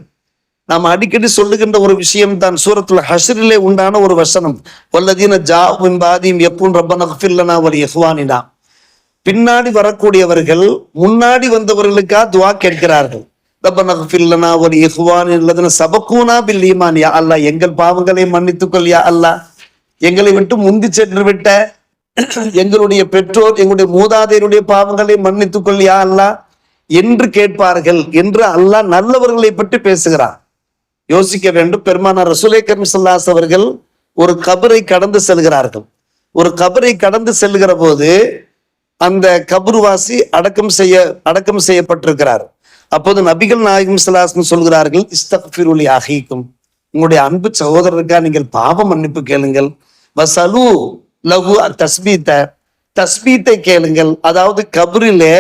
நாம் அடிக்கடி சொல்லுகின்ற ஒரு விஷயம் தான், சூரத்துல் ஹஷ்ரிலே உண்டான ஒரு வசனம், வல்லதீன ஜாஉ மின் பாதிஹிம் யக்கூன் ரப்பனா இக்ஃபிர் லனா வ லி இஹ்வானினா. பின்னாடி வரக்கூடியவர்கள் முன்னாடி வந்தவர்களுக்காக துஆ கேட்கிறார்கள். ரப்பனா இக்ஃபிர் லனா வ லி இஹ்வானினா அல்லதீன சபகூனா பில் ஈமான். யா அல்லாஹ், எங்கள் பாவங்களை மன்னித்துக்கொள் யா அல்லாஹ், எங்களை விட்டு முந்தி சென்று விட்ட எங்களுடைய பெற்றோர் எங்களுடைய மூதாதையருடைய பாவங்களை மன்னித்துக்கொள் யா அல்லாஹ் என்று கேட்பார்கள் என்று அல்லாஹ் நல்லவர்களை பற்றி பேசுகிறார். யோசிக்க வேண்டும். பெருமானார் ரசூலே கரீம் ஸல்லல்லாஹு அலைஹி அவர்கள் ஒரு கபரை கடந்து செல்கிறார்கள். ஒரு கபரை கடந்து செல்கிற போது அந்த கபருவாசி அடக்கம் செய்யப்பட்டிருக்கிறார். அப்போது நபிகள் நாயகம் ஸல்லல்லாஹு அலைஹி சொல்கிறார்கள், இஸ்தக்ஃபிரு லி அஹீக்கும், உங்களுடைய அன்பு சகோதரருக்காக நீங்கள் பாவ மன்னிப்பு கேளுங்கள். வஸலு லஹு தஸ்பீத்தை கேளுங்கள். அதாவது கபரிலே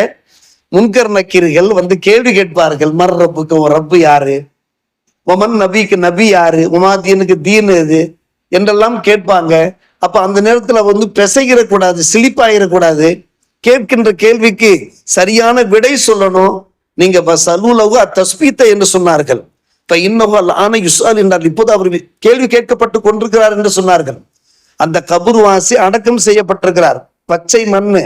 முன்கர் நக்கீர்கள் வந்து கேள்வி கேட்பார்கள், மர் ரப்புக்கு, ரப்பு யாரு, ஒமன் நபிக்கு நபி யாரு, உமாதீனுக்கு தீன் எது என்றெல்லாம் கேட்பாங்க. அப்ப அந்த நேரத்துல வந்து பிசைகிடக்கூடாது, சிலிப்பாயிடக்கூடாது. கேட்கின்ற கேள்விக்கு சரியான விடை சொல்லணும். நீங்க வஸலூலஹு தஸ்பீத்தை என்று சொன்னார்கள். இப்ப இன்னஹு அல்ஆன யுஸ்அல் என்றால், இப்போது அவர் கேள்வி கேட்கப்பட்டு கொண்டிருக்கிறார் என்று சொன்னார்கள். அந்த கபர்வாசி அடக்கம் செய்யப்பட்டிருக்கிறார், பச்சை மண்ணு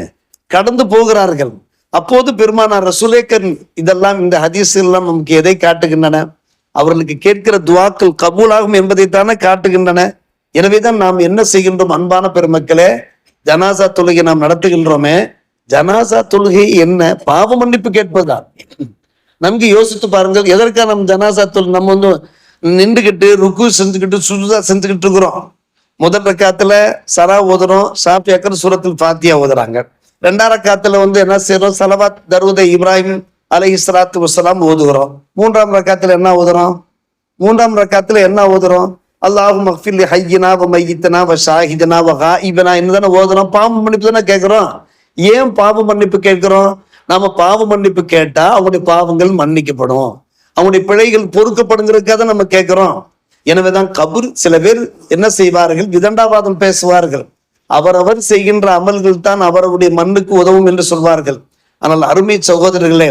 கடந்து போகிறார்கள். அப்போது பெருமானார் ரசூலே கரீம், இதெல்லாம் இந்த ஹதீஸ் எல்லாம் நமக்கு எதை காட்டுகின்றன? அவர்களுக்கு கேட்கிற துஆக்கள் கபூலாகும் என்பதைத்தானே காட்டுகின்றன. எனவேதான் நாம் என்ன செய்கின்றோம்? அன்பான பெருமக்களே, ஜனாசா தொழுகை நாம் நடத்துகின்றோமே, ஜனாசா தொழுகை என்ன? பாவ மன்னிப்பு கேட்பதுதான். நமக்கு யோசித்து பாருங்கள், எதற்காக நம்ம ஜனாசா தொழுகை நம்ம வந்து நின்றுகிட்டு ருக்கு செஞ்சுக்கிட்டு சுஜூதா செஞ்சுக்கிட்டு இருக்கிறோம். முதல் ரக்காத்துல சரா ஓதுறோம், ஷாஃபி அக்கர் சூரத்துல் ஃபாத்தியா ஓதுறாங்க. 2ஆம் ரக்காத்துல வந்து என்ன செய்யறோம்? ஸலவாத் தரூத் இப்ராஹிம் அலைஹிஸ்ஸலாத்து வஸ்ஸலாம் ஓதுகிறோம். 3ஆம் ரக்காத்துல என்ன ஓதுறோம்? 3ஆம் ரக்காத்துல என்ன ஓதுறோம்? அல்லாஹும்ம இக்ஃபிர் லி ஹய்யினா வ மையித்தினா வ ஷாஹிதினா வ காயிபினா என்னதானே ஓதுறோம். பாவ மன்னிப்பு தானே கேட்கிறோம். ஏன் பாவ மன்னிப்பு கேட்கிறோம்? நாம பாவ மன்னிப்பு கேட்டா அவங்களுடைய பாவங்கள் மன்னிக்கப்படும், அவங்களுடைய பிழைகள் பொறுக்கப்படுங்கிறதுக்காக நம்ம கேட்கிறோம். எனவேதான் கபூர் சில பேர் என்ன செய்வார்கள், விதண்டாவாதம் பேசுவார்கள். அவரவர் செய்கின்ற அமல்கள் தான் அவருடைய மண்ணுக்கு உதவும் என்று சொல்வார்கள். ஆனால் அருமை சகோதரர்களே,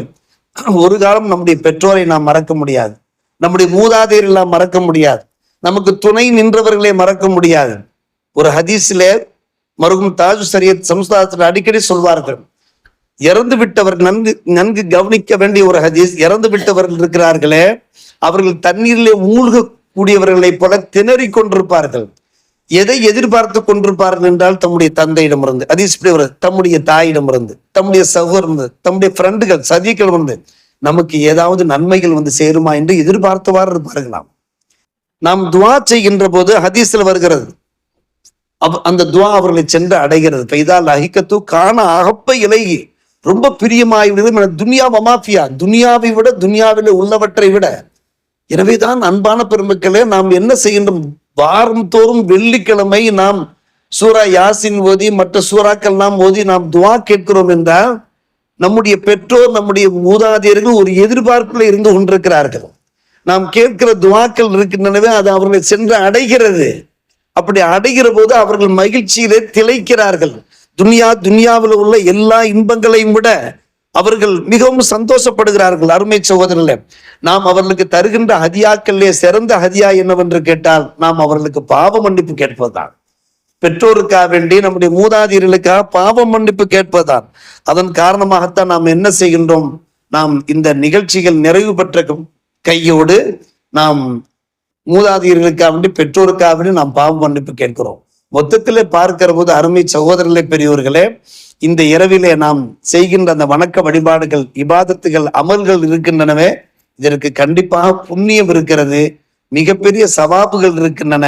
ஒரு காலம் நம்முடைய பெற்றோரை நாம் மறக்க முடியாது, நம்முடைய மூதாதையரை நாம் மறக்க முடியாது, நமக்கு துணை நின்றவர்களை மறக்க முடியாது. ஒரு ஹதீஸிலே மருகும் தாஜு ஷரியத் சம்ஸ்தானத்தில் அடிக்கடி சொல்வார்கள், இறந்து விட்டவர்கள் நன்கு கவனிக்க வேண்டிய ஒரு ஹதீஸ், இறந்து விட்டவர்கள் இருக்கிறார்களே அவர்கள் தண்ணீரிலே மூழ்க கூடியவர்களை போல திணறிக் கொண்டிருப்பார்கள். எதை எதிர்பார்த்து கொண்டிருப்பார்கள் என்றால் தம்முடைய தந்தையிடமிருந்து, ஹதீஸ் தம்முடைய தாயிடமிருந்து, தம்முடைய சகோதரர், தம்முடைய ஃப்ரெண்டுகள் சதிகள் நமக்கு ஏதாவது நன்மைகள் சேருமா என்று எதிர்பார்த்தவாறு இருப்பார்களாம். நாம் துவா செய்கின்ற போது ஹதீஸ்ல வருகிறது, அந்த துவா அவர்களை சென்று அடைகிறது. பைதால் அஹிக்கத்து காண அகப்ப இலகி, ரொம்ப பிரியமாய்விடுது துனியா வமாஃபியா, துனியாவை விட துனியாவில உள்ளவற்றை விட. எனவேதான் அன்பான பெருமக்களே, நாம் என்ன செய்கின்றோம், வாரம் தோறும் வெள்ளிக்கிழமை நாம் சூரா யாசின் ஓதி மற்ற சூறாக்கள் நாம் ஓதி நாம் துவா கேட்கிறோம் என்றால் நம்முடைய பெற்றோர் நம்முடைய மூதாதையர்கள் ஒரு எதிர்பார்ப்புல இருந்து கொண்டிருக்கிறார்கள். நாம் கேட்கிற துவாக்கள் இருக்கின்றனவே அது அவர்களை சென்று அடைகிறது. அப்படி அடைகிற போது அவர்கள் மகிழ்ச்சியிலே திளைக்கிறார்கள். துனியாவில் உள்ள எல்லா இன்பங்களையும் விட அவர்கள் மிகவும் சந்தோஷப்படுகிறார்கள். அருமை சகோதரர்களே, நாம் அவர்களுக்கு தருகின்ற ஹதியாக்களிலே சிறந்த ஹதியா என்னவென்று கேட்டால் நாம் அவர்களுக்கு பாவ மன்னிப்பு கேட்பதுதான். பெற்றோருக்காக வேண்டி நம்முடைய மூதாதையர்களுக்காக பாவ மன்னிப்பு கேட்பதுதான். அதன் காரணமாகத்தான் நாம் என்ன செய்கின்றோம், நாம் இந்த நிகழ்ச்சிகள் நிறைவு பெற்ற கையோடு நாம் மூதாதையர்களுக்காக வேண்டி பெற்றோருக்காக வேண்டி நாம் பாவ மன்னிப்பு கேட்கிறோம். மொத்தத்திலே பார்க்கிற போது அருமை சகோதரர்களே, பெரியோர்களே, இந்த இரவிலே நாம் செய்கின்ற அந்த வணக்க வழிபாடுகள், இபாதத்துகள், அமல்கள் இருக்கின்றனவே, இதற்கு கண்டிப்பாக புண்ணியம் இருக்கிறது, மிகப்பெரிய சவாபுகள் இருக்கின்றன.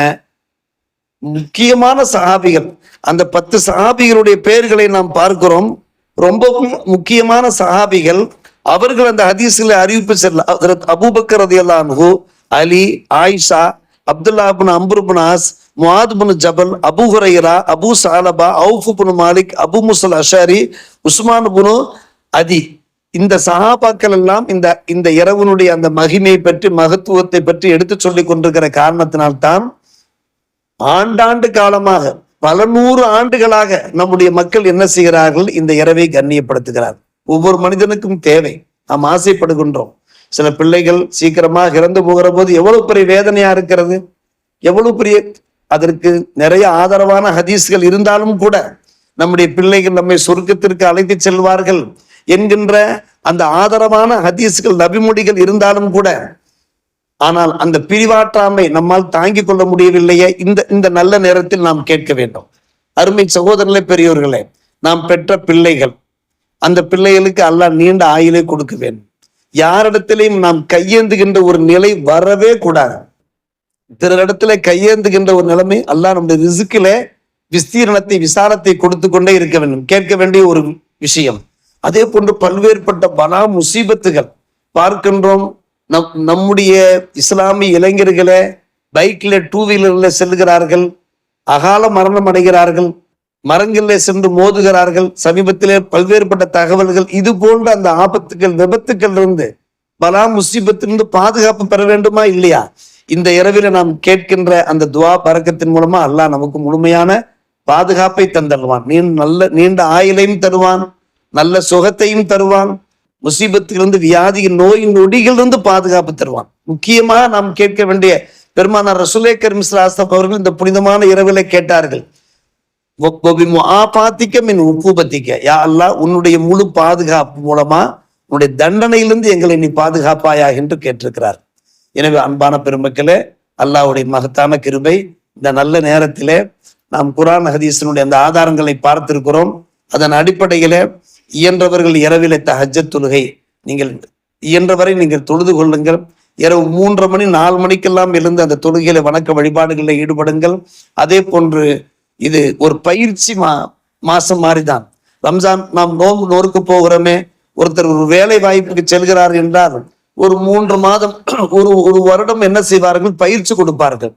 முக்கியமான சஹாபிகள், அந்த 10 சஹாபிகளுடைய பெயர்களை நாம் பார்க்கிறோம். ரொம்பவும் முக்கியமான சஹாபிகள். அவர்கள் அந்த ஹதீஸ்ல அறிவிப்பு செல்ல, அபூபக்கர் ரலியல்லாஹு அன்ஹு, அலி, ஆயிஷா, அப்துல்லா இப்னு அம்ர் இப்னு ஆஸ், முஆத் இப்னு ஜபல், அபூ ஹுரைரா, அபூ சாலபா, அவுஃப் இப்னு மாலிக், அபூ முஸல் அஷாரி, உஸ்மான் இப்னு அதி. இந்த சஹாபாக்கள் எல்லாம் இந்த இரவனுடைய அந்த மகிமை பற்றி, மகத்துவத்தை பற்றி எடுத்து சொல்லி கொண்டிருக்கிற காரணத்தினால்தான் ஆண்டாண்டு காலமாக, பல 100 ஆண்டுகளாக நம்முடைய மக்கள் என்ன செய்கிறார்கள், இந்த இரவை கண்ணியப்படுத்துகிறார்கள். ஒவ்வொரு மனிதனுக்கும் தேவை, நாம் ஆசைப்படுகின்றோம். சில பிள்ளைகள் சீக்கிரமாக இறந்து போகிற போது எவ்வளவு பெரிய வேதனையா இருக்கிறது, எவ்வளவு பெரிய, அதற்கு நிறைய ஆதரவான ஹதீஸ்கள் இருந்தாலும் கூட நம்முடைய பிள்ளைகள் நம்மை சொர்க்கத்திற்கு அழைத்து செல்வார்கள் என்கின்ற அந்த ஆதரவான ஹதீஸ்கள், நபிமொழிகள் இருந்தாலும் கூட, ஆனால் அந்த பிரிவாற்றாமை நம்மால் தாங்கிக் கொள்ள முடியவில்லையே. இந்த நல்ல நேரத்தில் நாம் கேட்க வேண்டும். அருமை சகோதரர்களே, பெரியோர்களே, நாம் பெற்ற பிள்ளைகள், அந்த பிள்ளைகளுக்கு அல்லாஹ் நீண்ட ஆயுளை கொடுக்க வேண்டும். யாரிடத்திலையும் நாம் கையேந்துகின்ற ஒரு நிலை வரவே கூடாது. பிறரிடத்துல கையேந்துகின்ற ஒரு நிலைமை, அல்லாஹ் நம்முடைய ரிசுக்கில விஸ்தீரணத்தை, விசாலத்தை கொடுத்து கொண்டே இருக்க வேண்டும். கேட்க வேண்டிய ஒரு விஷயம். அதே போன்று பல்வேறுபட்ட பலா முசீபத்துகள் பார்க்கின்றோம். நம்முடைய இஸ்லாமிய இளைஞர்களை பைக்ல, 2 வீலர்ல செல்கிறார்கள், அகால மரணம் அடைகிறார்கள், மரங்களிலே சென்று மோதுகிறார்கள். சமீபத்திலே பல்வேறுபட்ட தகவல்கள். இது போன்ற அந்த ஆபத்துகள், விபத்துக்கள் இருந்து, பலா முசீபத்திலிருந்து பாதுகாப்பு பெற வேண்டுமா இல்லையா? இந்த இரவில நாம் கேட்கின்ற அந்த துவா பரக்கத்தின் மூலமா அல்லாஹ் நமக்கு முழுமையான பாதுகாப்பை தந்தருவான். நீண்ட ஆயுளையும் தருவான், நல்ல சுகத்தையும் தருவான், முசீபத்திலிருந்து, வியாதியின், நோயின் நொடிகளிலிருந்து பாதுகாப்பு தருவான். முக்கியமா நாம் கேட்க வேண்டிய, பெருமானார் ரசூலே கரீம் ஸல்லல்லாஹு அலைஹி வஸல்லம் அவர்கள் இந்த புனிதமான இரவில கேட்டார்கள், யா அல்லாஹ், உன்னுடைய முழு பாதுகாப்பு மூலமா உன்னுடைய தண்டனையிலிருந்து எங்களை நீ பாதுகாப்பாயா என்று கேட்டிருக்கிறார். எனவே அன்பான பெருமக்களே, அல்லாஹ்வுடைய மகத்தான கிருபை, இந்த நல்ல நேரத்திலே நாம் குர்ஆன் ஹதீஸினுடைய அந்த ஆதாரங்களை பார்த்திருக்கிறோம். அதன் அடிப்படையில இயன்றவர்கள் இரவிலே தஹஜ்ஜத் தொழுகை நீங்கள் இயன்றவரை நீங்கள் தொழுது கொள்ளுங்கள். இரவு 3:30 மணி 4 மணிக்கெல்லாம் எழுந்து அந்த தொழுகையில வணக்க வழிபாடுகளில் ஈடுபடுங்கள். அதே போன்று இது ஒரு பயிற்சி மாசம் மாதிரிதான். ரம்ஜான் நாம் நோன்பு நோருக்கு போகிறோமே, ஒருத்தர் ஒரு வேலை வாய்ப்புக்கு செல்கிறார் என்றால் ஒரு 3 மாதம், ஒரு வருடம் என்ன செய்வார்கள், பயிற்சி கொடுப்பார்கள்.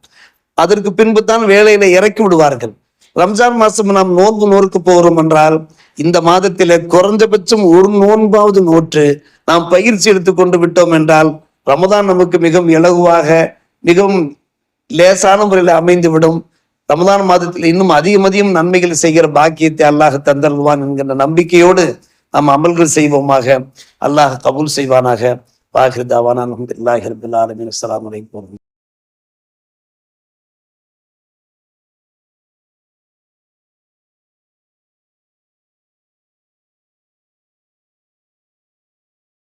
அதற்கு பின்பு தான் வேலையில இறக்கி விடுவார்கள். ரம்ஜான் மாசம் நாம் நோன்பு நோருக்கு போகிறோம் என்றால் இந்த மாதத்தில குறைஞ்சபட்சம் ஒரு நோன்பாவது நோற்று நாம் பயிற்சி எடுத்துக்கொண்டு விட்டோம் என்றால் ரமதான் நமக்கு மிகவும் இலகுவாக, மிகவும் லேசான முறையில் அமைந்துவிடும். ரமதான் மாதத்தில் இன்னும் அதிகம் நன்மைகள் செய்கிற பாக்கியத்தை அல்லாஹ் தந்தருவான் என்கின்ற நம்பிக்கையோடு நாம் அமல்கள் செய்வோமாக. அல்லாஹ் கபூல் செய்வானாக. வாஹிர் தாவானா அல்ஹம்துலில்லாஹி ரப்பில் ஆலமீன். அஸ்ஸலாமு அலைக்கும்.